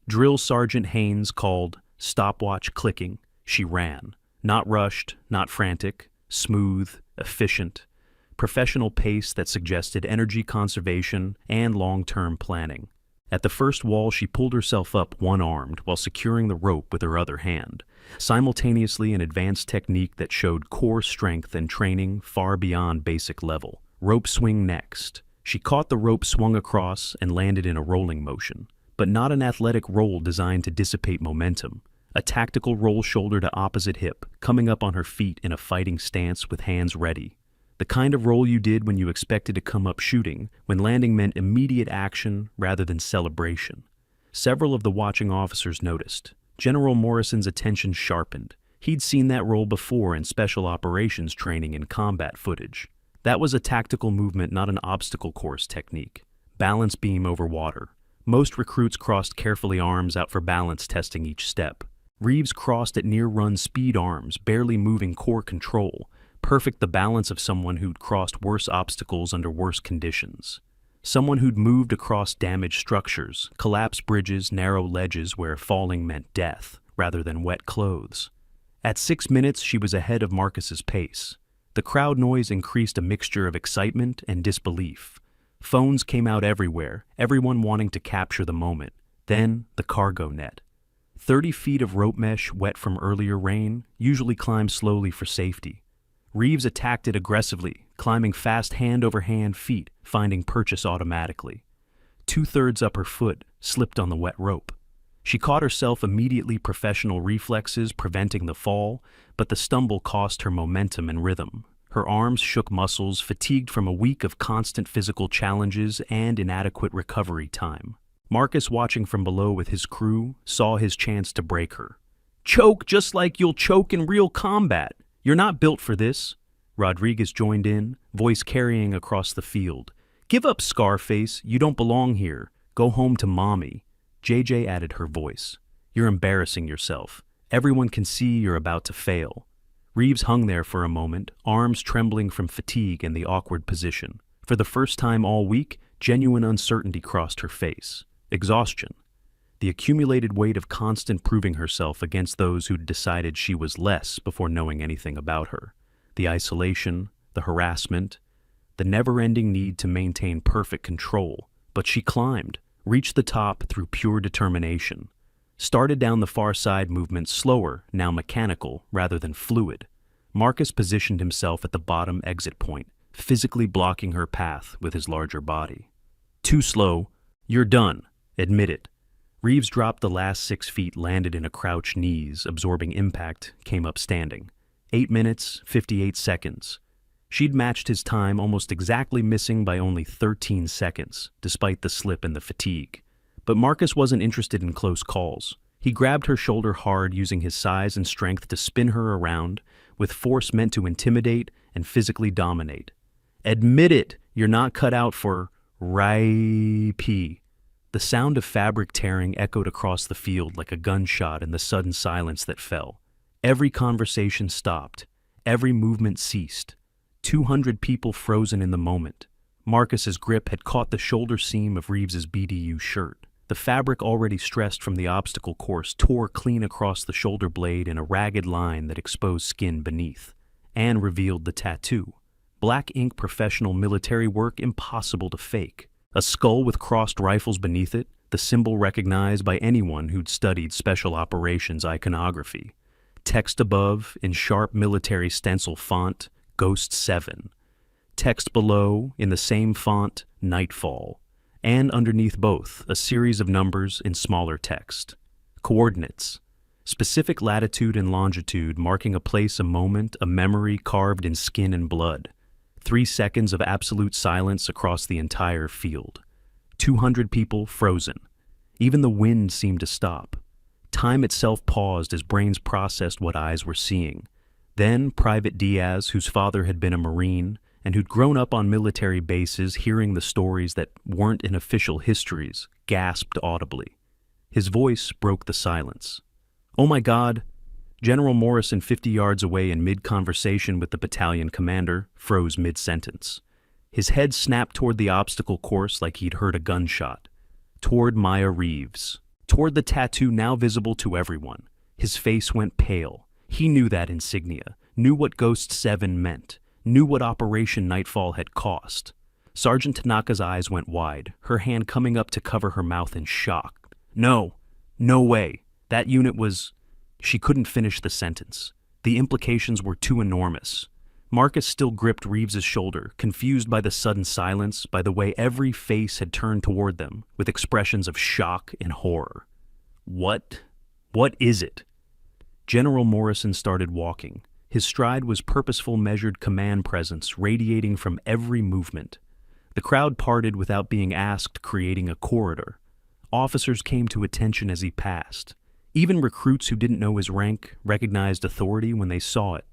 Drill Sergeant Haynes called, stopwatch clicking. She ran. Not rushed, not frantic, smooth, efficient. professional pace that suggested energy conservation and long-term planning. At the first wall, she pulled herself up one-armed while securing the rope with her other hand, simultaneously an advanced technique that showed core strength and training far beyond basic level. Rope swing next. She caught the rope swung across and landed in a rolling motion, but not an athletic roll designed to dissipate momentum. A tactical roll shoulder to opposite hip, coming up on her feet in a fighting stance with hands ready. The kind of roll you did when you expected to come up shooting, when landing meant immediate action rather than celebration. Several of the watching officers noticed. General Morrison's attention sharpened. He'd seen that roll before in special operations training and combat footage. That was a tactical movement, not an obstacle course technique. Balance beam over water. Most recruits crossed carefully, arms out for balance testing each step. Reeves crossed at near-run speed, arms barely moving, core control. Perfect, the balance of someone who'd crossed worse obstacles under worse conditions. Someone who'd moved across damaged structures, collapsed bridges, narrow ledges where falling meant death, rather than wet clothes. At 6 minutes, she was ahead of Marcus's pace. The crowd noise increased, a mixture of excitement and disbelief. Phones came out everywhere, everyone wanting to capture the moment. Then, the cargo net. 30 feet of rope mesh wet from earlier rain, usually climbed slowly for safety. Reeves attacked it aggressively, climbing fast, hand over hand, feet, finding purchase automatically. 2/3 up her foot, slipped on the wet rope. She caught herself immediately, professional reflexes preventing the fall, but the stumble cost her momentum and rhythm. Her arms shook, muscles fatigued from a week of constant physical challenges and inadequate recovery time. Marcus, watching from below with his crew, saw his chance to break her. "Choke just like you'll choke in real combat. You're not built for this." Rodriguez joined in, voice carrying across the field. "Give up, Scarface. You don't belong here. Go home to mommy." JJ added her voice. "You're embarrassing yourself. Everyone can see you're about to fail." Reeves hung there for a moment, arms trembling from fatigue and the awkward position. For the first time all week, genuine uncertainty crossed her face. Exhaustion. The accumulated weight of constant proving herself against those who'd decided she was less before knowing anything about her. The isolation, the harassment, the never-ending need to maintain perfect control. But she climbed, reached the top through pure determination. Started down the far side, movement slower, now mechanical rather than fluid. Marcus positioned himself at the bottom exit point, physically blocking her path with his larger body. "Too slow. You're done. Admit it." Reeves dropped the last 6 feet, landed in a crouch, knees absorbing impact, came up standing. 8 minutes, 58 seconds. She'd matched his time, almost exactly, missing by only 13 seconds, despite the slip and the fatigue. But Marcus wasn't interested in close calls. He grabbed her shoulder hard, using his size and strength to spin her around, with force meant to intimidate and physically dominate. "Admit it, you're not cut out for RIP." The sound of fabric tearing echoed across the field like a gunshot in the sudden silence that fell. Every conversation stopped. Every movement ceased. 200 people frozen in the moment. Marcus's grip had caught the shoulder seam of Reeves's BDU shirt. The fabric, already stressed from the obstacle course, tore clean across the shoulder blade in a ragged line that exposed skin beneath, and revealed the tattoo. Black ink, professional military work, impossible to fake. A skull with crossed rifles beneath it, the symbol recognized by anyone who'd studied special operations iconography. Text above, in sharp military stencil font, Ghost 7. Text below, in the same font, Nightfall. And underneath both, a series of numbers in smaller text. Coordinates. Specific latitude and longitude, marking a place, a moment, a memory carved in skin and blood. 3 seconds of absolute silence across the entire field. 200 people frozen. Even the wind seemed to stop. Time itself paused as brains processed what eyes were seeing. Then Private Diaz, whose father had been a Marine and who'd grown up on military bases hearing the stories that weren't in official histories, gasped audibly. His voice broke the silence. "Oh my God!" General Morrison, 50 yards away in mid-conversation with the battalion commander, froze mid-sentence. His head snapped toward the obstacle course like he'd heard a gunshot. Toward Maya Reeves. Toward the tattoo now visible to everyone. His face went pale. He knew that insignia, knew what Ghost 7 meant, knew what Operation Nightfall had cost. Sergeant Tanaka's eyes went wide, her hand coming up to cover her mouth in shock. No, no way. That unit was... She couldn't finish the sentence. The implications were too enormous. Marcus still gripped Reeves's shoulder, confused by the sudden silence, by the way every face had turned toward them, with expressions of shock and horror. What is it? General Morrison started walking. His stride was purposeful, measured command presence radiating from every movement. The crowd parted without being asked, creating a corridor. Officers came to attention as he passed. Even recruits who didn't know his rank recognized authority when they saw it.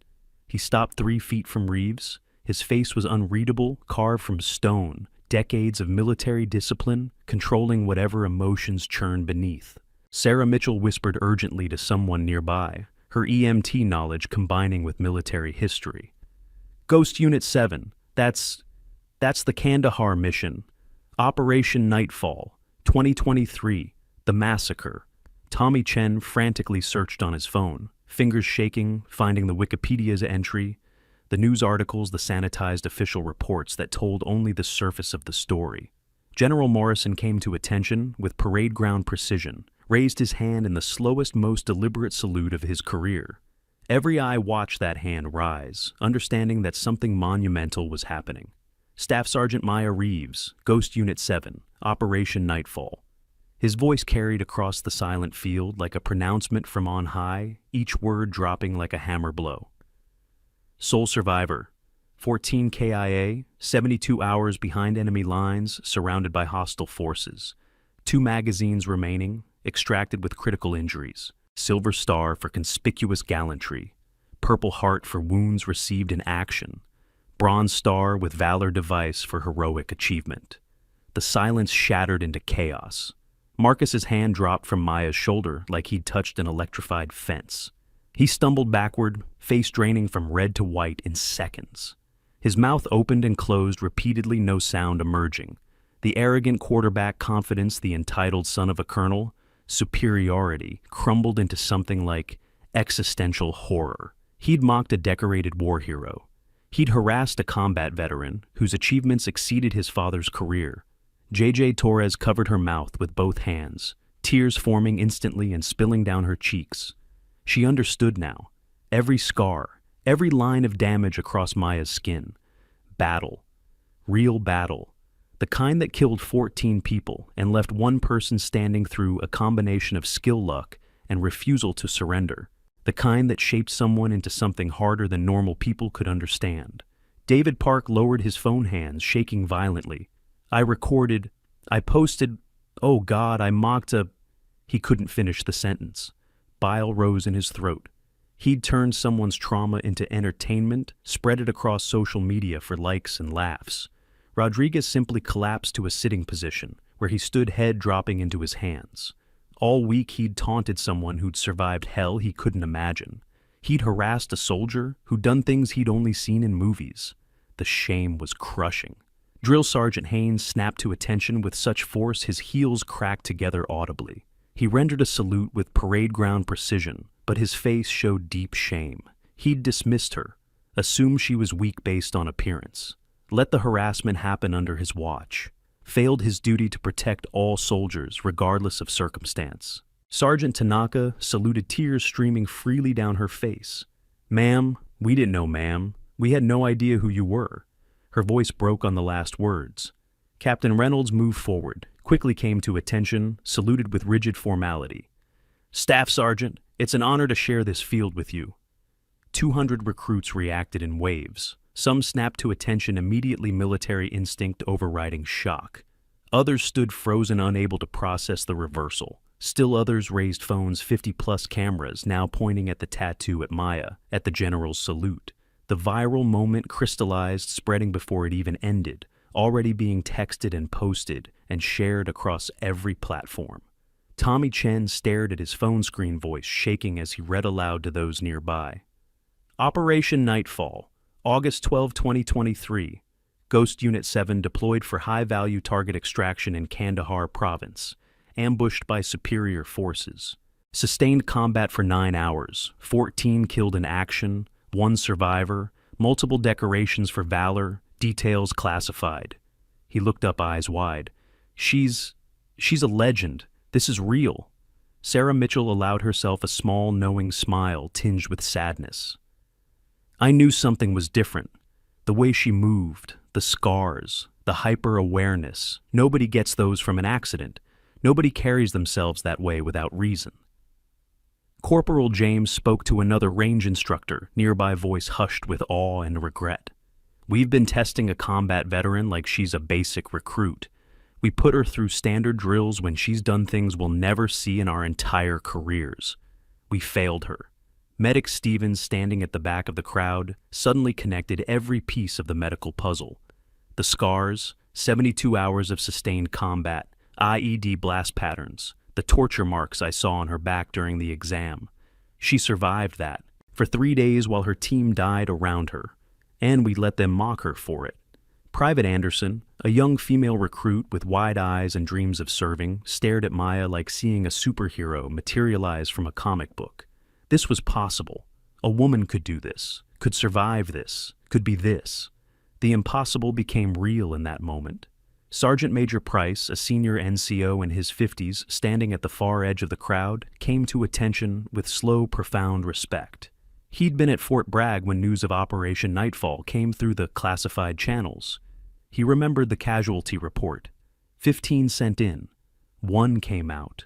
He stopped 3 feet from Reeves. His face was unreadable, carved from stone, decades of military discipline, controlling whatever emotions churned beneath. Sarah Mitchell whispered urgently to someone nearby, her EMT knowledge combining with military history. Ghost Unit 7, that's the Kandahar mission. Operation Nightfall, 2023, the massacre. Tommy Chen frantically searched on his phone, fingers shaking, finding the Wikipedia's entry, the news articles, the sanitized official reports that told only the surface of the story. General Morrison came to attention with parade ground precision, raised his hand in the slowest, most deliberate salute of his career. Every eye watched that hand rise, understanding that something monumental was happening. Staff Sergeant Maya Reeves, Ghost Unit 7, Operation Nightfall. His voice carried across the silent field like a pronouncement from on high, each word dropping like a hammer blow. Sole survivor, 14 KIA, 72 hours behind enemy lines, surrounded by hostile forces. 2 magazines remaining, extracted with critical injuries. Silver Star for conspicuous gallantry. Purple Heart for wounds received in action. Bronze Star with Valor Device for heroic achievement. The silence shattered into chaos. Marcus's hand dropped from Maya's shoulder like he'd touched an electrified fence. He stumbled backward, face draining from red to white in seconds. His mouth opened and closed repeatedly, no sound emerging. The arrogant quarterback confidence, the entitled son of a colonel, superiority, crumbled into something like existential horror. He'd mocked a decorated war hero. He'd harassed a combat veteran whose achievements exceeded his father's career. JJ Torres covered her mouth with both hands, tears forming instantly and spilling down her cheeks. She understood now. Every scar, every line of damage across Maya's skin. Battle. Real battle. The kind that killed 14 people and left one person standing through a combination of skill luck and refusal to surrender. The kind that shaped someone into something harder than normal people could understand. David Park lowered his phone hands, shaking violently. I posted, oh God, I mocked a... He couldn't finish the sentence. Bile rose in his throat. He'd turned someone's trauma into entertainment, spread it across social media for likes and laughs. Rodriguez simply collapsed to a sitting position, where he stood, head dropping into his hands. All week he'd taunted someone who'd survived hell he couldn't imagine. He'd harassed a soldier who'd done things he'd only seen in movies. The shame was crushing. Drill Sergeant Haynes snapped to attention with such force his heels cracked together audibly. He rendered a salute with parade ground precision, but his face showed deep shame. He'd dismissed her, assumed she was weak based on appearance, let the harassment happen under his watch, failed his duty to protect all soldiers regardless of circumstance. Sergeant Tanaka saluted, tears streaming freely down her face. Ma'am, we didn't know, ma'am. We had no idea who you were. Her voice broke on the last words. Captain Reynolds moved forward, quickly came to attention, saluted with rigid formality. Staff Sergeant, it's an honor to share this field with you. 200 recruits reacted in waves. Some snapped to attention immediately, military instinct overriding shock. Others stood frozen, unable to process the reversal. Still others raised phones, 50-plus cameras now pointing at the tattoo at Maya, at the general's salute. The viral moment crystallized, spreading before it even ended, already being texted and posted and shared across every platform. Tommy Chen stared at his phone screen, voice shaking as he read aloud to those nearby. Operation Nightfall, August 12, 2023. Ghost Unit 7 deployed for high-value target extraction in Kandahar province, ambushed by superior forces. Sustained combat for 9 hours, 14 killed in action, 1 survivor, multiple decorations for valor, details classified. He looked up, eyes wide. She's a legend. This is real. Sarah Mitchell allowed herself a small, knowing smile tinged with sadness. I knew something was different. The way she moved, the scars, the hyper-awareness. Nobody gets those from an accident. Nobody carries themselves that way without reason. Corporal James spoke to another range instructor, nearby voice hushed with awe and regret. We've been testing a combat veteran like she's a basic recruit. We put her through standard drills when she's done things we'll never see in our entire careers. We failed her. Medic Stevens, standing at the back of the crowd, suddenly connected every piece of the medical puzzle. The scars, 72 hours of sustained combat, IED blast patterns, the torture marks I saw on her back during the exam. She survived that, for 3 days while her team died around her, and we let them mock her for it. Private Anderson, a young female recruit with wide eyes and dreams of serving, stared at Maya like seeing a superhero materialize from a comic book. This was possible. A woman could do this, could survive this, could be this. The impossible became real in that moment. Sergeant Major Price, a senior NCO in his 50s, standing at the far edge of the crowd, came to attention with slow, profound respect. He'd been at Fort Bragg when news of Operation Nightfall came through the classified channels. He remembered the casualty report. 15 sent in. 1 came out.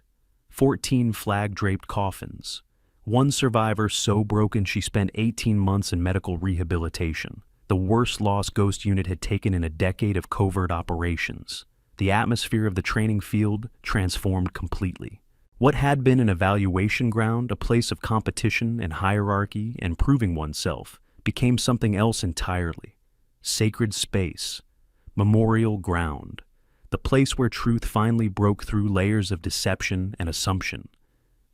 14 flag-draped coffins. 1 survivor so broken she spent 18 months in medical rehabilitation. The worst loss Ghost Unit had taken in a decade of covert operations. The atmosphere of the training field transformed completely. What had been an evaluation ground, a place of competition and hierarchy and proving oneself, became something else entirely. Sacred space. Memorial ground. The place where truth finally broke through layers of deception and assumption.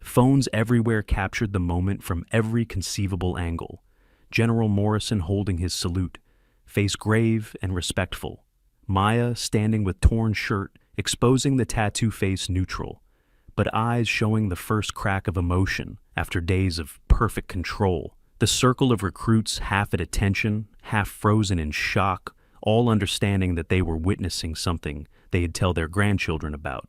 Phones everywhere captured the moment from every conceivable angle. General Morrison holding his salute, face grave and respectful. Maya standing with torn shirt, exposing the tattoo face neutral, but eyes showing the first crack of emotion after days of perfect control. The circle of recruits half at attention, half frozen in shock, all understanding that they were witnessing something they'd tell their grandchildren about.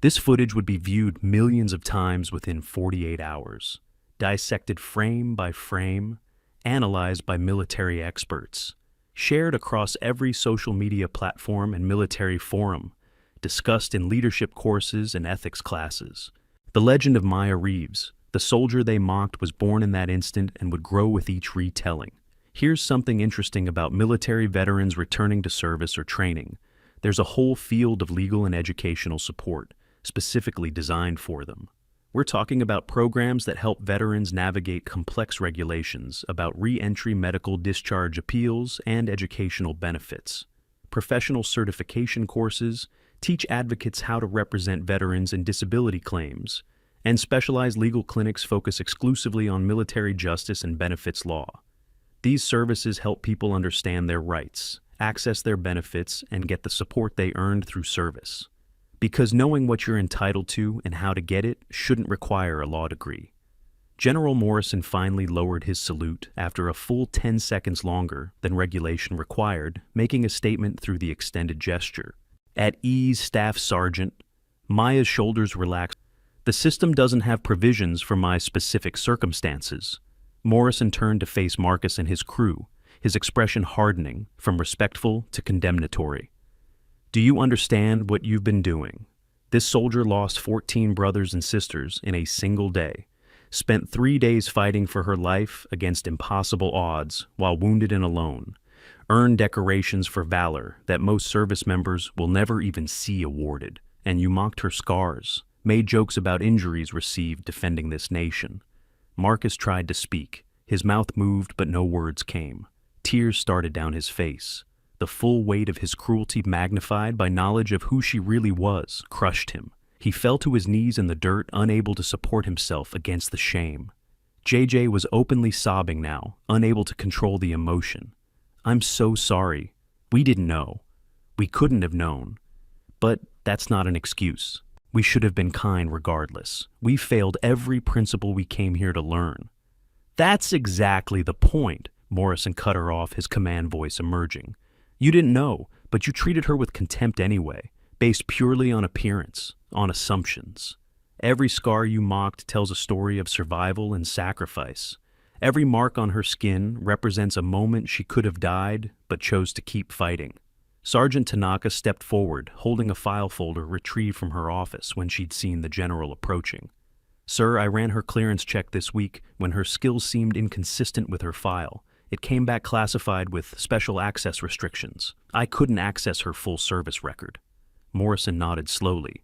This footage would be viewed millions of times within 48 hours, dissected frame by frame, analyzed by military experts, shared across every social media platform and military forum, discussed in leadership courses and ethics classes. The legend of Maya Reeves, the soldier they mocked, was born in that instant and would grow with each retelling. Here's something interesting about military veterans returning to service or training. There's a whole field of legal and educational support, specifically designed for them. We're talking about programs that help veterans navigate complex regulations about re-entry medical discharge appeals and educational benefits. Professional certification courses teach advocates how to represent veterans in disability claims, and specialized legal clinics focus exclusively on military justice and benefits law. These services help people understand their rights, access their benefits, and get the support they earned through service. Because knowing what you're entitled to and how to get it shouldn't require a law degree. General Morrison finally lowered his salute after a full 10 seconds longer than regulation required, making a statement through the extended gesture. At ease, Staff Sergeant. Maya's shoulders relaxed. The system doesn't have provisions for my specific circumstances. Morrison turned to face Marcus and his crew, his expression hardening from respectful to condemnatory. Do you understand what you've been doing? This soldier lost 14 brothers and sisters in a single day, spent 3 days fighting for her life against impossible odds while wounded and alone, earned decorations for valor that most service members will never even see awarded, and you mocked her scars, made jokes about injuries received defending this nation. Marcus tried to speak. His mouth moved, but no words came. Tears started down his face. The full weight of his cruelty, magnified by knowledge of who she really was, crushed him. He fell to his knees in the dirt, unable to support himself against the shame. JJ was openly sobbing now, unable to control the emotion. I'm so sorry. We didn't know. We couldn't have known. But that's not an excuse. We should have been kind regardless. We failed every principle we came here to learn. That's exactly the point, Morrison cut her off, his command voice emerging. You didn't know, but you treated her with contempt anyway, based purely on appearance, on assumptions. Every scar you mocked tells a story of survival and sacrifice. Every mark on her skin represents a moment she could have died, but chose to keep fighting. Sergeant Tanaka stepped forward, holding a file folder retrieved from her office when she'd seen the general approaching. Sir, I ran her clearance check this week when her skills seemed inconsistent with her file. It came back classified with special access restrictions. I couldn't access her full service record. Morrison nodded slowly.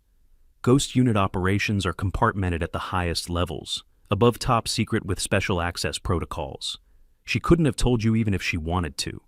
Ghost unit operations are compartmented at the highest levels, above top secret with special access protocols. She couldn't have told you even if she wanted to.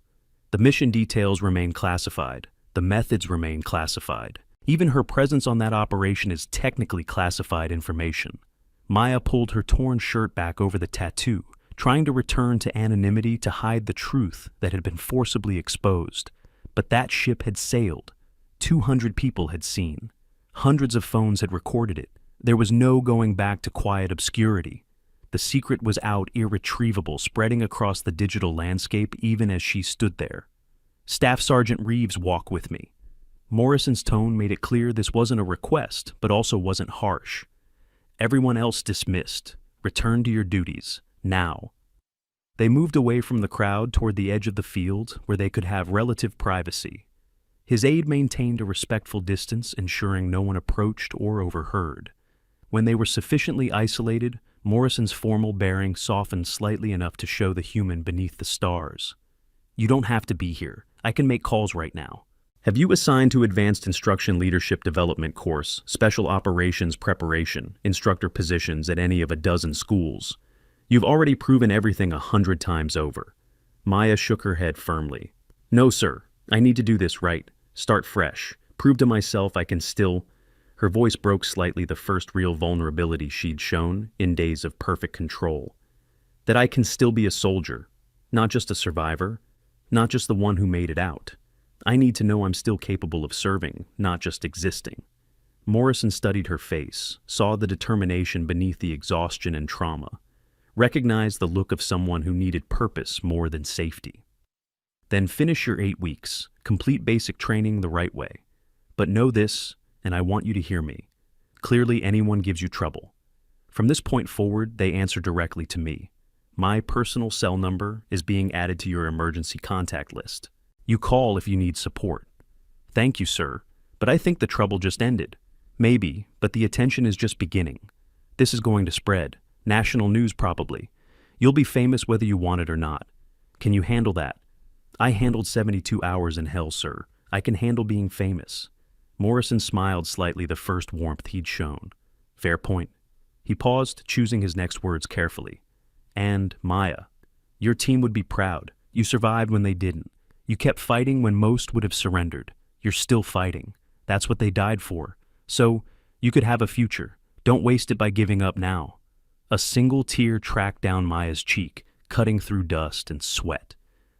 The mission details remain classified. The methods remain classified. Even her presence on that operation is technically classified information. Maya pulled her torn shirt back over the tattoo, trying to return to anonymity to hide the truth that had been forcibly exposed. But that ship had sailed. 200 people had seen. Hundreds of phones had recorded it. There was no going back to quiet obscurity. The secret was out, irretrievable, spreading across the digital landscape even as she stood there. Staff Sergeant Reeves, walk with me. Morrison's tone made it clear this wasn't a request, but also wasn't harsh. Everyone else dismissed. Return to your duties, now. They moved away from the crowd toward the edge of the field where they could have relative privacy. His aide maintained a respectful distance, ensuring no one approached or overheard. When they were sufficiently isolated, Morrison's formal bearing softened slightly enough to show the human beneath the stars. You don't have to be here. I can make calls right now. Have you assigned to Advanced Instruction Leadership Development course, Special Operations Preparation, instructor positions at any of a dozen schools? You've already proven everything 100 times over. Maya shook her head firmly. No, sir. I need to do this right. Start fresh. Prove to myself I can still... Her voice broke slightly, the first real vulnerability she'd shown in days of perfect control. That I can still be a soldier, not just a survivor, not just the one who made it out. I need to know I'm still capable of serving, not just existing. Morrison studied her face, saw the determination beneath the exhaustion and trauma, recognized the look of someone who needed purpose more than safety. Then finish your 8 weeks, complete basic training the right way. But know this, and I want you to hear me. Clearly anyone gives you trouble. From this point forward, they answer directly to me. My personal cell number is being added to your emergency contact list. You call if you need support. Thank you, sir, but I think the trouble just ended. Maybe, but the attention is just beginning. This is going to spread. National news probably. You'll be famous whether you want it or not. Can you handle that? I handled 72 hours in hell, sir. I can handle being famous. Morrison smiled slightly, the first warmth he'd shown. Fair point. He paused, choosing his next words carefully. And, Maya, your team would be proud. You survived when they didn't. You kept fighting when most would have surrendered. You're still fighting. That's what they died for. So, you could have a future. Don't waste it by giving up now. A single tear tracked down Maya's cheek, cutting through dust and sweat.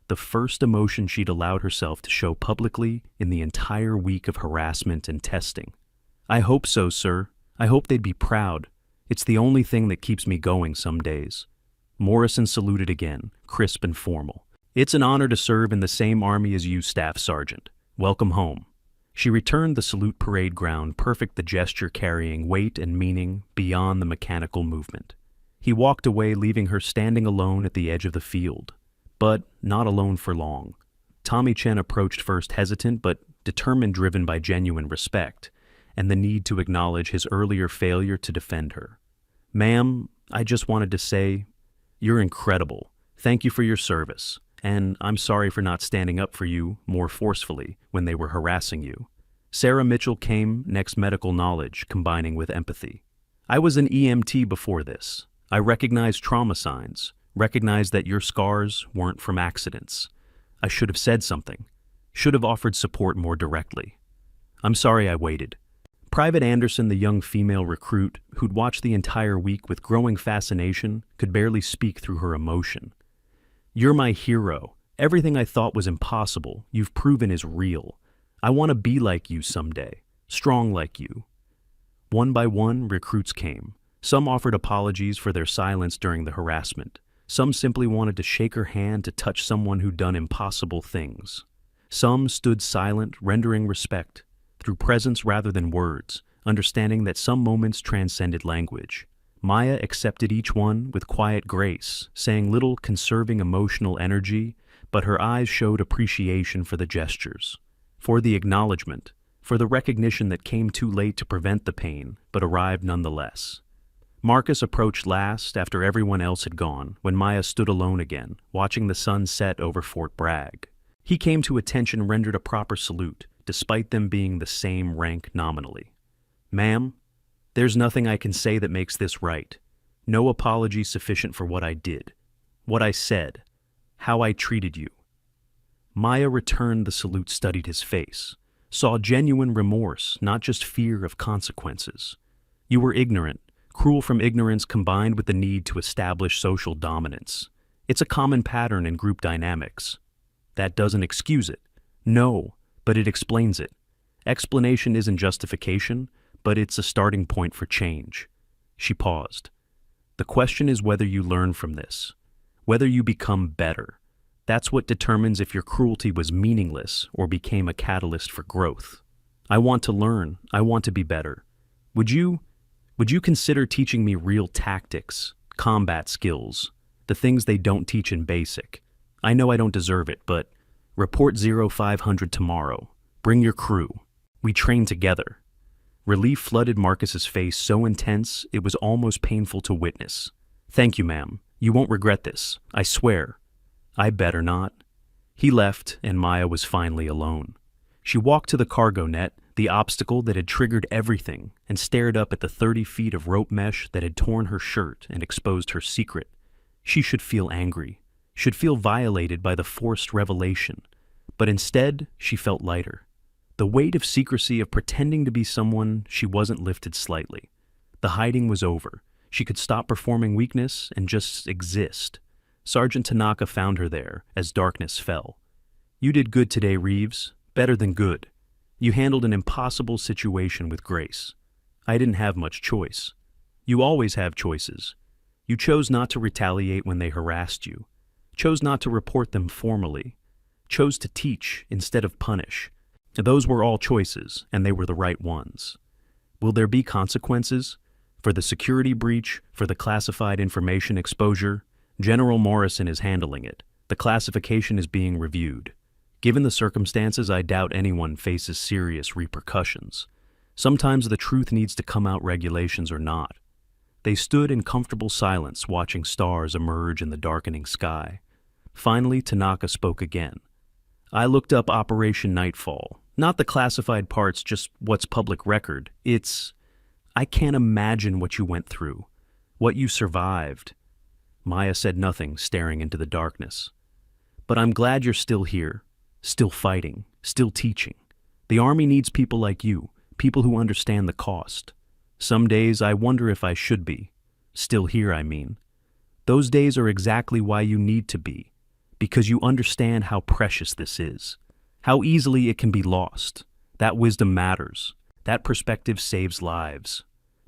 The first emotion she'd allowed herself to show publicly in the entire week of harassment and testing. I hope so, sir. I hope they'd be proud. It's the only thing that keeps me going some days. Morrison saluted again, crisp and formal. It's an honor to serve in the same army as you, Staff Sergeant. Welcome home. She returned the salute parade ground, perfect, the gesture carrying weight and meaning beyond the mechanical movement. He walked away, leaving her standing alone at the edge of the field. But not alone for long. Tommy Chen approached first, hesitant but determined, driven by genuine respect and the need to acknowledge his earlier failure to defend her. Ma'am, I just wanted to say, you're incredible. Thank you for your service. And I'm sorry for not standing up for you more forcefully when they were harassing you. Sarah Mitchell came, next, medical knowledge combining with empathy. I was an EMT before this. I recognized trauma signs, recognized that your scars weren't from accidents. I should have said something, should have offered support more directly. I'm sorry I waited. Private Anderson, the young female recruit who'd watched the entire week with growing fascination, could barely speak through her emotion. You're my hero. Everything I thought was impossible, you've proven is real. I want to be like you someday, strong like you. One by one, recruits came. Some offered apologies for their silence during the harassment. Some simply wanted to shake her hand to touch someone who'd done impossible things. Some stood silent, rendering respect, through presence rather than words, understanding that some moments transcended language. Maya accepted each one with quiet grace, saying little, conserving emotional energy, but her eyes showed appreciation for the gestures, for the acknowledgement, for the recognition that came too late to prevent the pain, but arrived nonetheless. Marcus approached last after everyone else had gone, when Maya stood alone again, watching the sun set over Fort Bragg. He came to attention and rendered a proper salute, despite them being the same rank nominally. "Ma'am, there's nothing I can say that makes this right. No apology sufficient for what I did, what I said, how I treated you." Maya returned the salute, studied his face, saw genuine remorse, not just fear of consequences. "You were ignorant, cruel from ignorance combined with the need to establish social dominance. It's a common pattern in group dynamics. That doesn't excuse it. No, but it explains it. Explanation isn't justification, but it's a starting point for change." She paused. "The question is whether you learn from this, whether you become better. That's what determines if your cruelty was meaningless or became a catalyst for growth. I want to learn. I want to be better. Would you consider teaching me real tactics, combat skills, the things they don't teach in basic? I know I don't deserve it, but report 0500 tomorrow. Bring your crew. We train together." Relief flooded Marcus's face so intense it was almost painful to witness. "Thank you, ma'am. You won't regret this. I swear." "I better not." He left, and Maya was finally alone. She walked to the cargo net, the obstacle that had triggered everything, and stared up at the 30 feet of rope mesh that had torn her shirt and exposed her secret. She should feel angry, should feel violated by the forced revelation, but instead she felt lighter. The weight of secrecy, of pretending to be someone she wasn't, lifted slightly. The hiding was over. She could stop performing weakness and just exist. Sergeant Tanaka found her there as darkness fell. "You did good today, Reeves. Better than good. You handled an impossible situation with grace. I didn't have much choice. You always have choices. You chose not to retaliate when they harassed you, chose not to report them formally, chose to teach instead of punish. Those were all choices, and they were the right ones. Will there be consequences? For the security breach, for the classified information exposure? General Morrison is handling it. The classification is being reviewed. Given the circumstances, I doubt anyone faces serious repercussions. Sometimes the truth needs to come out, regulations or not." They stood in comfortable silence, watching stars emerge in the darkening sky. Finally, Tanaka spoke again. "I looked up Operation Nightfall. Not the classified parts, just what's public record. I can't imagine what you went through, what you survived." Maya said nothing, staring into the darkness. "But I'm glad you're still here, still fighting, still teaching. The Army needs people like you, people who understand the cost. Some days I wonder if I should be. Still here, I mean. Those days are exactly why you need to be, because you understand how precious this is, how easily it can be lost. That wisdom matters. That perspective saves lives."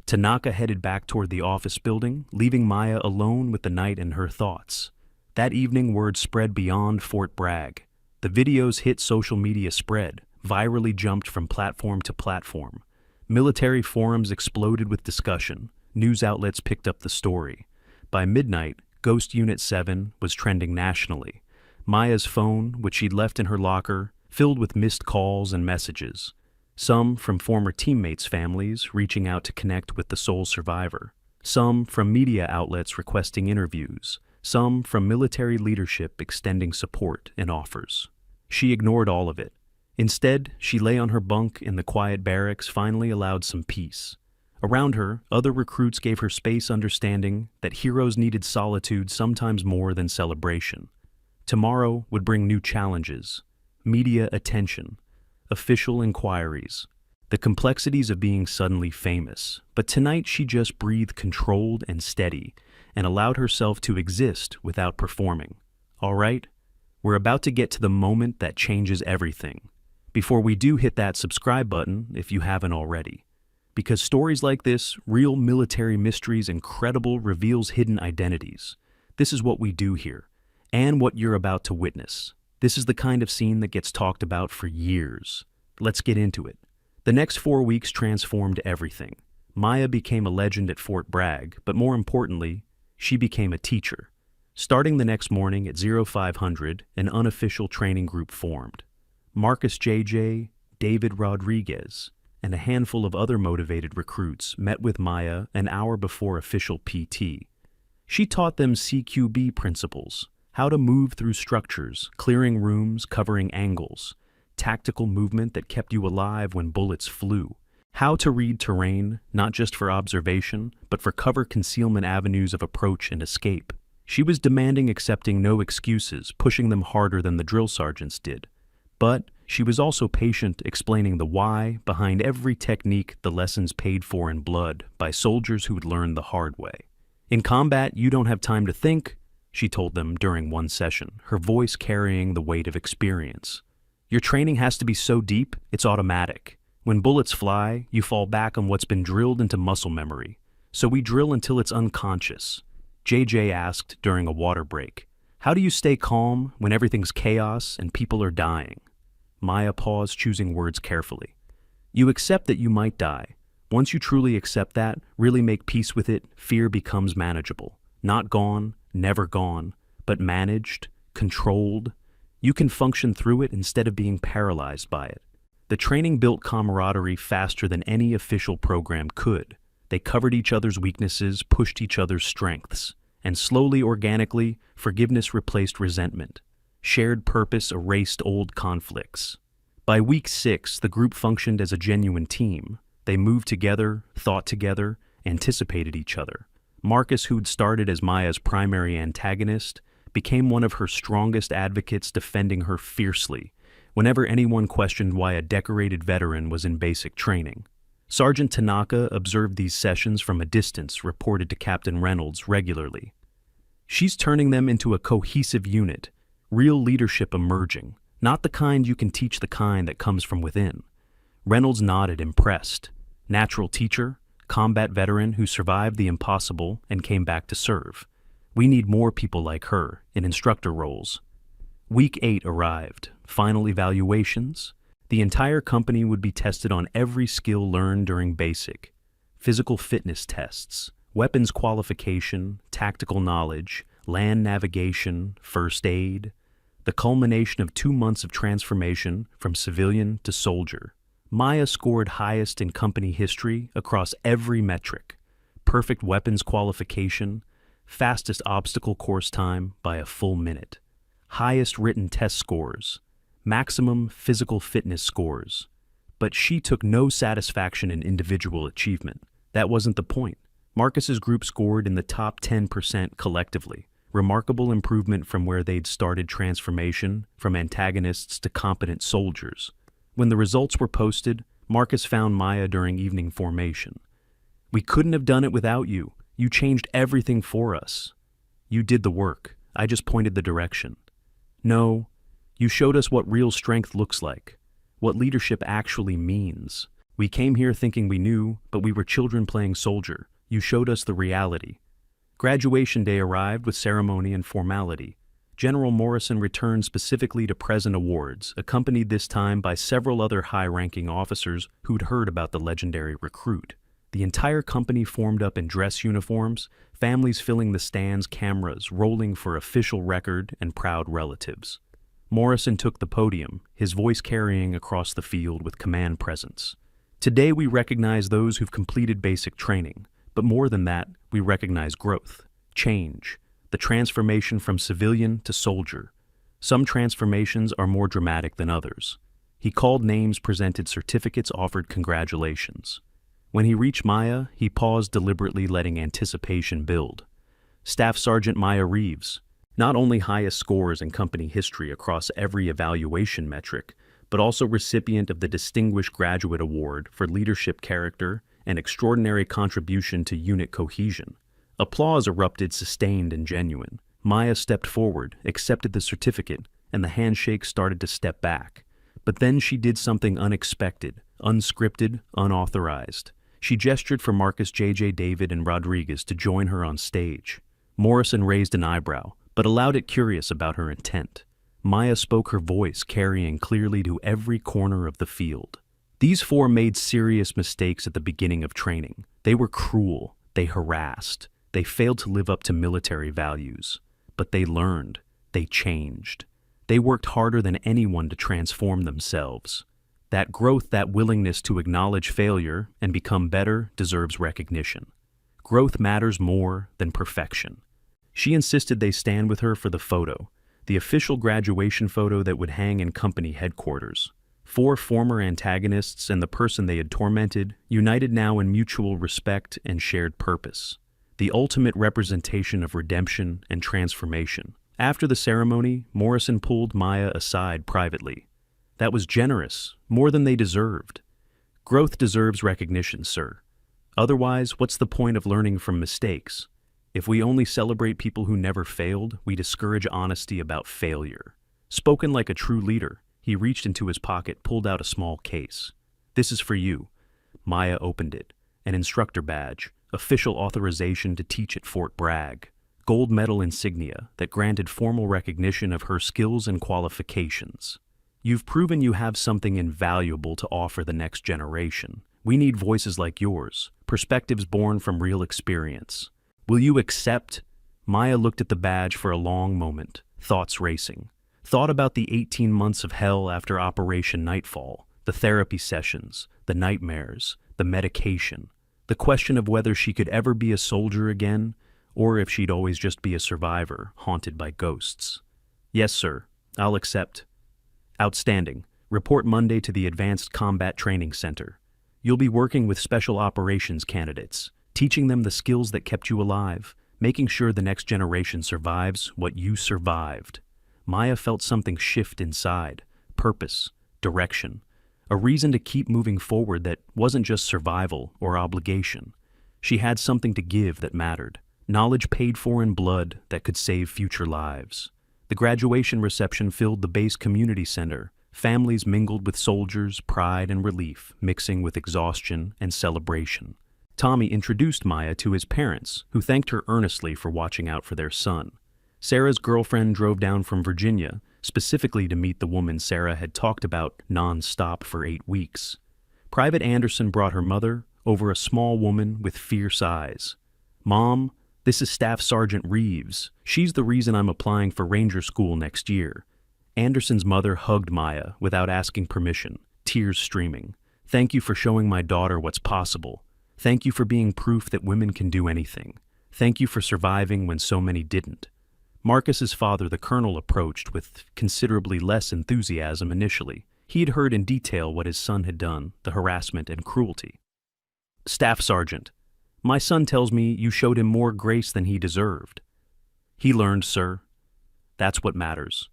Tanaka headed back toward the office building, leaving Maya alone with the night and her thoughts. That evening, word spread beyond Fort Bragg. The videos hit social media, spread, virally jumped from platform to platform. Military forums exploded with discussion. News outlets picked up the story. By midnight, Ghost Unit 7 was trending nationally. Maya's phone, which she'd left in her locker, filled with missed calls and messages. Some from former teammates' families reaching out to connect with the sole survivor. Some from media outlets requesting interviews. Some from military leadership extending support and offers. She ignored all of it. Instead, she lay on her bunk in the quiet barracks, finally allowed some peace. Around her, other recruits gave her space, understanding that heroes needed solitude sometimes more than celebration. Tomorrow would bring new challenges, media attention, official inquiries, the complexities of being suddenly famous. But tonight she just breathed controlled and steady and allowed herself to exist without performing. All right, we're about to get to the moment that changes everything. Before we do, hit that subscribe button if you haven't already. Because stories like this, real military mysteries, incredible reveals hidden identities. This is what we do here, and what you're about to witness. This is the kind of scene that gets talked about for years. Let's get into it. The next 4 weeks transformed everything. Maya became a legend at Fort Bragg, but more importantly, she became a teacher. Starting the next morning at 0500, an unofficial training group formed. Marcus JJ, David Rodriguez, and a handful of other motivated recruits met with Maya an hour before official PT. She taught them CQB principles, how to move through structures, clearing rooms, covering angles, tactical movement that kept you alive when bullets flew, how to read terrain, not just for observation, but for cover concealment avenues of approach and escape. She was demanding, accepting no excuses, pushing them harder than the drill sergeants did. But she was also patient, explaining the why behind every technique, the lessons paid for in blood by soldiers who would learn the hard way. In combat, you don't have time to think, she told them during one session, her voice carrying the weight of experience. Your training has to be so deep, it's automatic. When bullets fly, you fall back on what's been drilled into muscle memory. So we drill until it's unconscious. JJ asked during a water break, how do you stay calm when everything's chaos and people are dying? Maya paused, choosing words carefully. You accept that you might die. Once you truly accept that, really make peace with it, fear becomes manageable. Not gone, never gone, but managed, controlled. You can function through it instead of being paralyzed by it. The training built camaraderie faster than any official program could. They covered each other's weaknesses, pushed each other's strengths, and slowly, organically, forgiveness replaced resentment. Shared purpose erased old conflicts. By week 6, the group functioned as a genuine team. They moved together, thought together, anticipated each other. Marcus, who'd started as Maya's primary antagonist, became one of her strongest advocates, defending her fiercely whenever anyone questioned why a decorated veteran was in basic training. Sergeant Tanaka observed these sessions from a distance, reported to Captain Reynolds regularly. She's turning them into a cohesive unit, real leadership emerging, not the kind you can teach, the kind that comes from within. Reynolds nodded, impressed. Natural teacher, combat veteran who survived the impossible and came back to serve. We need more people like her in instructor roles. Week 8 arrived. Final evaluations. The entire company would be tested on every skill learned during basic. Physical fitness tests, weapons qualification, tactical knowledge, land navigation, first aid. The culmination of 2 months of transformation from civilian to soldier. Maya scored highest in company history across every metric. Perfect weapons qualification, fastest obstacle course time by a full minute. Highest written test scores, maximum physical fitness scores. But she took no satisfaction in individual achievement. That wasn't the point. Marcus's group scored in the top 10% collectively. Remarkable improvement from where they'd started transformation, from antagonists to competent soldiers. When the results were posted, Marcus found Maya during evening formation. We couldn't have done it without you. You changed everything for us. You did the work. I just pointed the direction. No, you showed us what real strength looks like, what leadership actually means. We came here thinking we knew, but we were children playing soldier. You showed us the reality. Graduation day arrived with ceremony and formality. General Morrison returned specifically to present awards, accompanied this time by several other high-ranking officers who'd heard about the legendary recruit. The entire company formed up in dress uniforms, families filling the stands, cameras rolling for official record and proud relatives. Morrison took the podium, his voice carrying across the field with command presence. Today we recognize those who've completed basic training, but more than that, we recognize growth, change, the transformation from civilian to soldier. Some transformations are more dramatic than others. He called names, presented certificates, offered congratulations. When he reached Maya, he paused deliberately, letting anticipation build. Staff Sergeant Maya Reeves, not only highest scores in company history across every evaluation metric, but also recipient of the Distinguished Graduate Award for Leadership Character and Extraordinary Contribution to Unit Cohesion. Applause erupted, sustained and genuine. Maya stepped forward, accepted the certificate, and the handshake started to step back. But then she did something unexpected, unscripted, unauthorized. She gestured for Marcus JJ, David, and Rodriguez to join her on stage. Morrison raised an eyebrow, but allowed it curious about her intent. Maya spoke, her voice carrying clearly to every corner of the field. These four made serious mistakes at the beginning of training. They were cruel, they harassed, they failed to live up to military values. But they learned, they changed. They worked harder than anyone to transform themselves. That growth, that willingness to acknowledge failure and become better deserves recognition. Growth matters more than perfection. She insisted they stand with her for the photo, the official graduation photo that would hang in company headquarters. Four former antagonists and the person they had tormented, united now in mutual respect and shared purpose. The ultimate representation of redemption and transformation. After the ceremony, Morrison pulled Maya aside privately. That was generous, more than they deserved. Growth deserves recognition, sir. Otherwise, what's the point of learning from mistakes? If we only celebrate people who never failed, we discourage honesty about failure. Spoken like a true leader, he reached into his pocket, pulled out a small case. This is for you. Maya opened it. An instructor badge, official authorization to teach at Fort Bragg. Gold medal insignia that granted formal recognition of her skills and qualifications. You've proven you have something invaluable to offer the next generation. We need voices like yours, perspectives born from real experience. Will you accept? Maya looked at the badge for a long moment, thoughts racing. Thought about the 18 months of hell after Operation Nightfall, the therapy sessions, the nightmares, the medication, the question of whether she could ever be a soldier again, or if she'd always just be a survivor, haunted by ghosts. Yes, sir. I'll accept. Outstanding. Report Monday to the Advanced Combat Training Center. You'll be working with special operations candidates, teaching them the skills that kept you alive, making sure the next generation survives what you survived. Maya felt something shift inside, purpose, direction, a reason to keep moving forward that wasn't just survival or obligation. She had something to give that mattered, knowledge paid for in blood that could save future lives. The graduation reception filled the base community center. Families mingled with soldiers, pride and relief, mixing with exhaustion and celebration. Tommy introduced Maya to his parents, who thanked her earnestly for watching out for their son. Sarah's girlfriend drove down from Virginia, specifically to meet the woman Sarah had talked about non-stop for 8 weeks. Private Anderson brought her mother, over a small woman with fierce eyes. Mom, this is Staff Sergeant Reeves. She's the reason I'm applying for Ranger School next year. Anderson's mother hugged Maya without asking permission, tears streaming. Thank you for showing my daughter what's possible. Thank you for being proof that women can do anything. Thank you for surviving when so many didn't. Marcus's father, the colonel, approached with considerably less enthusiasm initially. He had heard in detail what his son had done, the harassment and cruelty. Staff Sergeant, my son tells me you showed him more grace than he deserved. He learned, sir. That's what matters.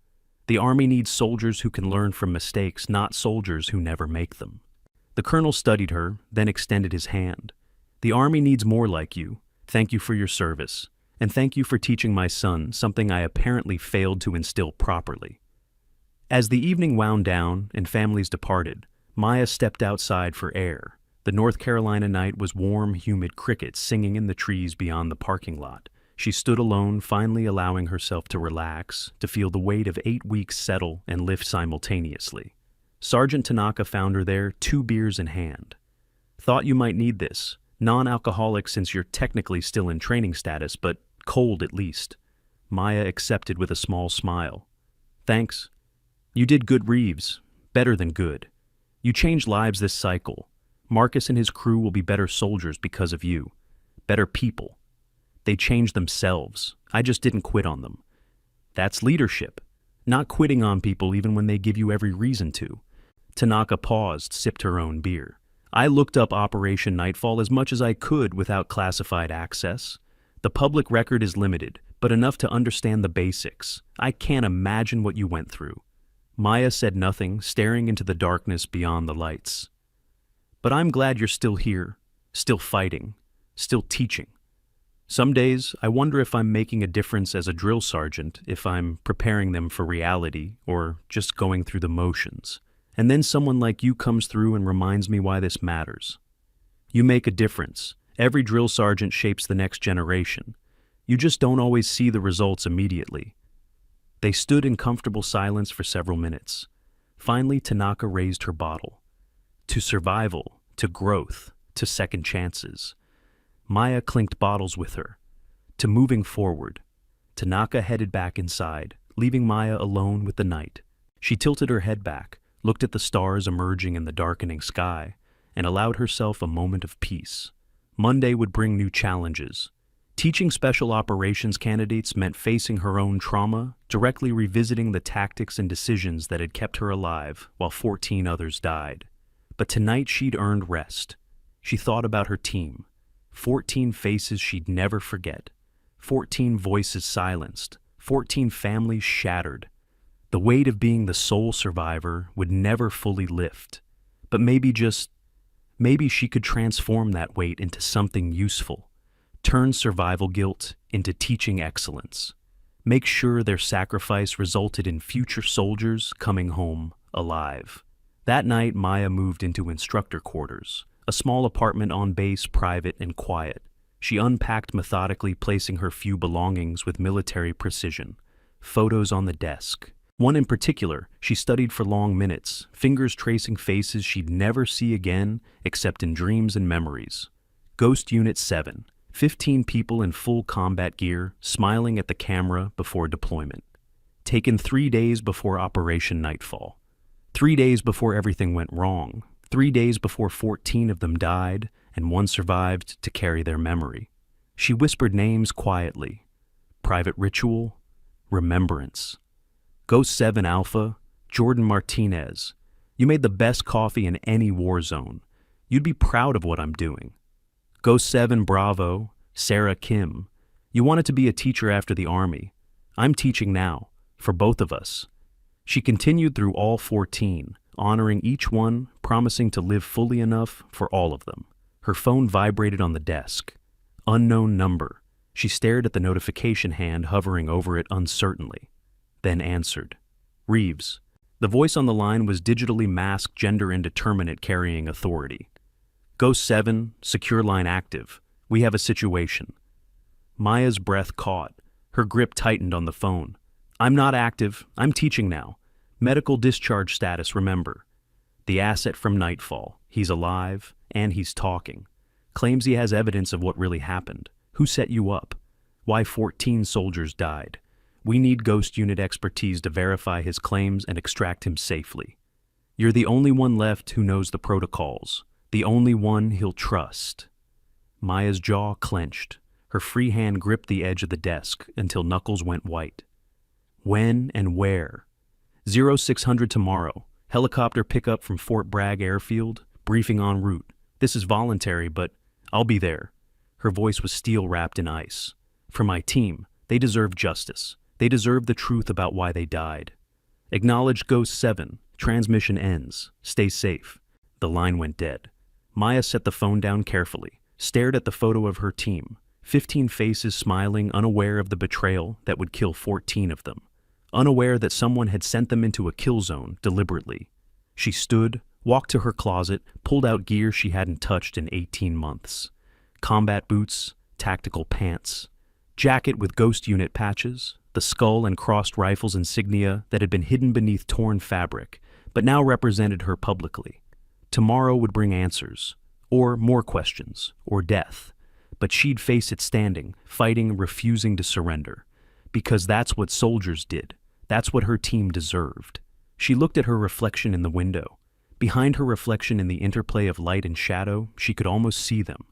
The Army needs soldiers who can learn from mistakes, not soldiers who never make them. The colonel studied her, then extended his hand. The Army needs more like you. Thank you for your service. And thank you for teaching my son something I apparently failed to instill properly. As the evening wound down and families departed, Maya stepped outside for air. The North Carolina night was warm, humid crickets singing in the trees beyond the parking lot. She stood alone, finally allowing herself to relax, to feel the weight of 8 weeks settle and lift simultaneously. Sergeant Tanaka found her there, 2 beers in hand. Thought you might need this. Non-alcoholic since you're technically still in training status, but cold at least. Maya accepted with a small smile. Thanks. You did good, Reeves. Better than good. You changed lives this cycle. Marcus and his crew will be better soldiers because of you. Better people. They changed themselves. I just didn't quit on them. That's leadership. Not quitting on people even when they give you every reason to. Tanaka paused, sipped her own beer. I looked up Operation Nightfall as much as I could without classified access. The public record is limited, but enough to understand the basics. I can't imagine what you went through. Maya said nothing, staring into the darkness beyond the lights. But I'm glad you're still here, still fighting, still teaching. Some days, I wonder if I'm making a difference as a drill sergeant, if I'm preparing them for reality, or just going through the motions. And then someone like you comes through and reminds me why this matters. You make a difference. Every drill sergeant shapes the next generation. You just don't always see the results immediately. They stood in comfortable silence for several minutes. Finally, Tanaka raised her bottle. To survival, to growth, to second chances. Maya clinked bottles with her. To moving forward. Tanaka headed back inside, leaving Maya alone with the night. She tilted her head back, looked at the stars emerging in the darkening sky, and allowed herself a moment of peace. Monday would bring new challenges. Teaching special operations candidates meant facing her own trauma, directly revisiting the tactics and decisions that had kept her alive while 14 others died. But tonight she'd earned rest. She thought about her team. 14 faces she'd never forget. 14 voices silenced. 14 families shattered. The weight of being the sole survivor would never fully lift. But maybe she could transform that weight into something useful. Turn survival guilt into teaching excellence. Make sure their sacrifice resulted in future soldiers coming home alive. That night, Maya moved into instructor quarters, a small apartment on base, private and quiet. She unpacked methodically, placing her few belongings with military precision. Photos on the desk. One in particular, she studied for long minutes, fingers tracing faces she'd never see again except in dreams and memories. Ghost Unit 7. 15 people in full combat gear, smiling at the camera before deployment. Taken 3 days before Operation Nightfall. 3 days before everything went wrong. 3 days before 14 of them died, and one survived to carry their memory. She whispered names quietly. Private Ritual, Remembrance. Ghost 7 Alpha, Jordan Martinez. You made the best coffee in any war zone. You'd be proud of what I'm doing. Ghost 7 Bravo, Sarah Kim. You wanted to be a teacher after the Army. I'm teaching now, for both of us. She continued through all 14, honoring each one, promising to live fully enough for all of them. Her phone vibrated on the desk. Unknown number. She stared at the notification hand hovering over it uncertainly, then answered. Reeves. The voice on the line was digitally masked, gender indeterminate, carrying authority. Ghost 7, secure line active. We have a situation. Maya's breath caught. Her grip tightened on the phone. I'm not active. I'm teaching now. Medical discharge status, remember. The asset from Nightfall. He's alive, and he's talking. Claims he has evidence of what really happened. Who set you up? Why 14 soldiers died? We need Ghost Unit expertise to verify his claims and extract him safely. You're the only one left who knows the protocols. The only one he'll trust. Maya's jaw clenched. Her free hand gripped the edge of the desk until knuckles went white. When and where? 0600 tomorrow. Helicopter pickup from Fort Bragg Airfield. Briefing en route. This is voluntary, but I'll be there. Her voice was steel wrapped in ice. For my team, they deserve justice. They deserve the truth about why they died. Acknowledge Ghost 7. Transmission ends. Stay safe. The line went dead. Maya set the phone down carefully, stared at the photo of her team, 15 faces smiling, unaware of the betrayal that would kill 14 of them, unaware that someone had sent them into a kill zone deliberately. She stood, walked to her closet, pulled out gear she hadn't touched in 18 months. Combat boots, tactical pants, jacket with Ghost Unit patches, the skull and crossed rifles insignia that had been hidden beneath torn fabric, but now represented her publicly. Tomorrow would bring answers, or more questions, or death, but she'd face it standing, fighting, refusing to surrender, because that's what soldiers did. That's what her team deserved. She looked at her reflection in the window. Behind her reflection in the interplay of light and shadow, she could almost see them.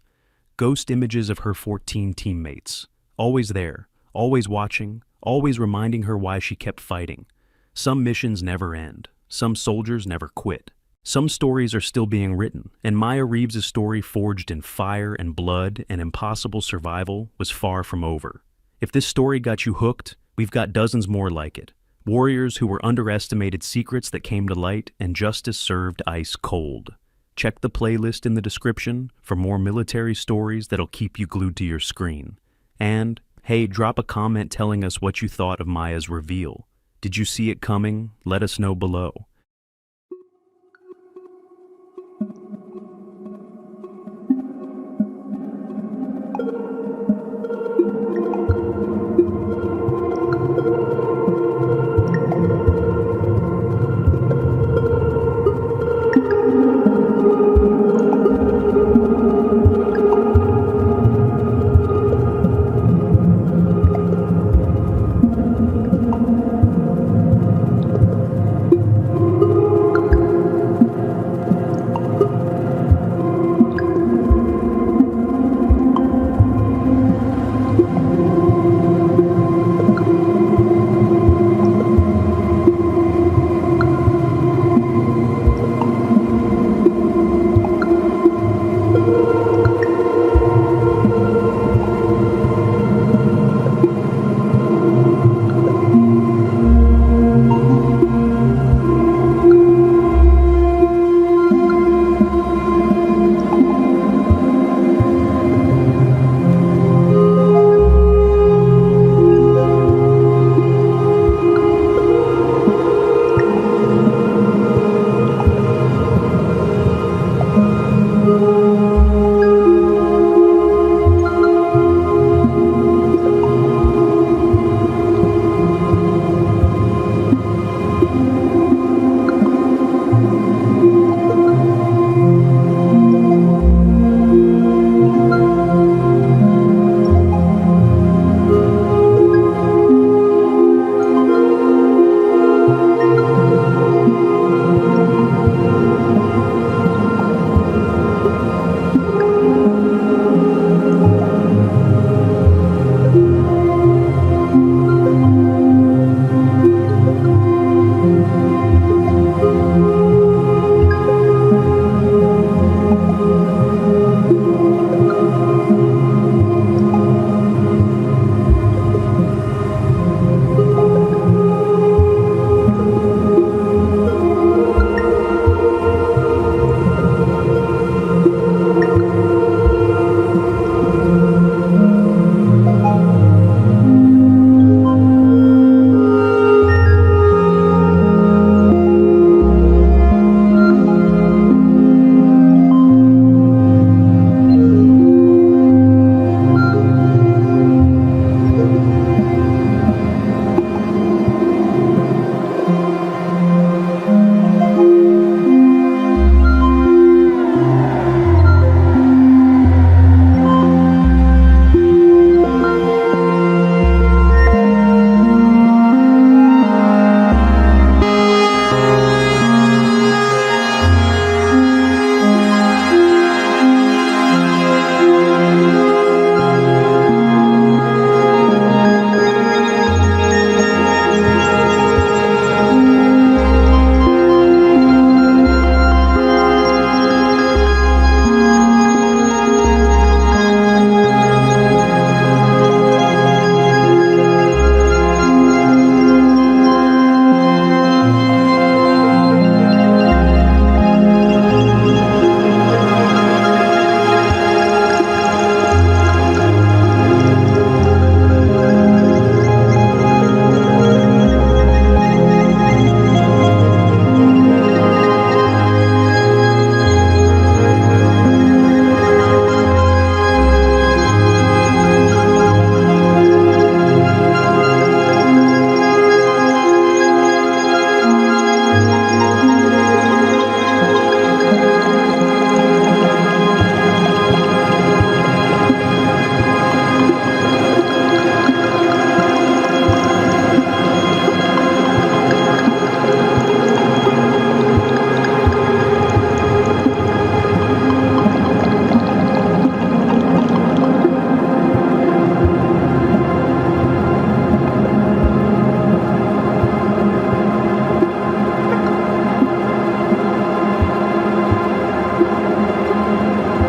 Ghost images of her 14 teammates, always there, always watching, always reminding her why she kept fighting. Some missions never end. Some soldiers never quit. Some stories are still being written, and Maya Reeves' story, forged in fire and blood and impossible survival, was far from over. If this story got you hooked, we've got dozens more like it. Warriors who were underestimated, secrets that came to light, and justice served ice cold. Check the playlist in the description for more military stories that'll keep you glued to your screen. And, hey, drop a comment telling us what you thought of Maya's reveal. Did you see it coming? Let us know below.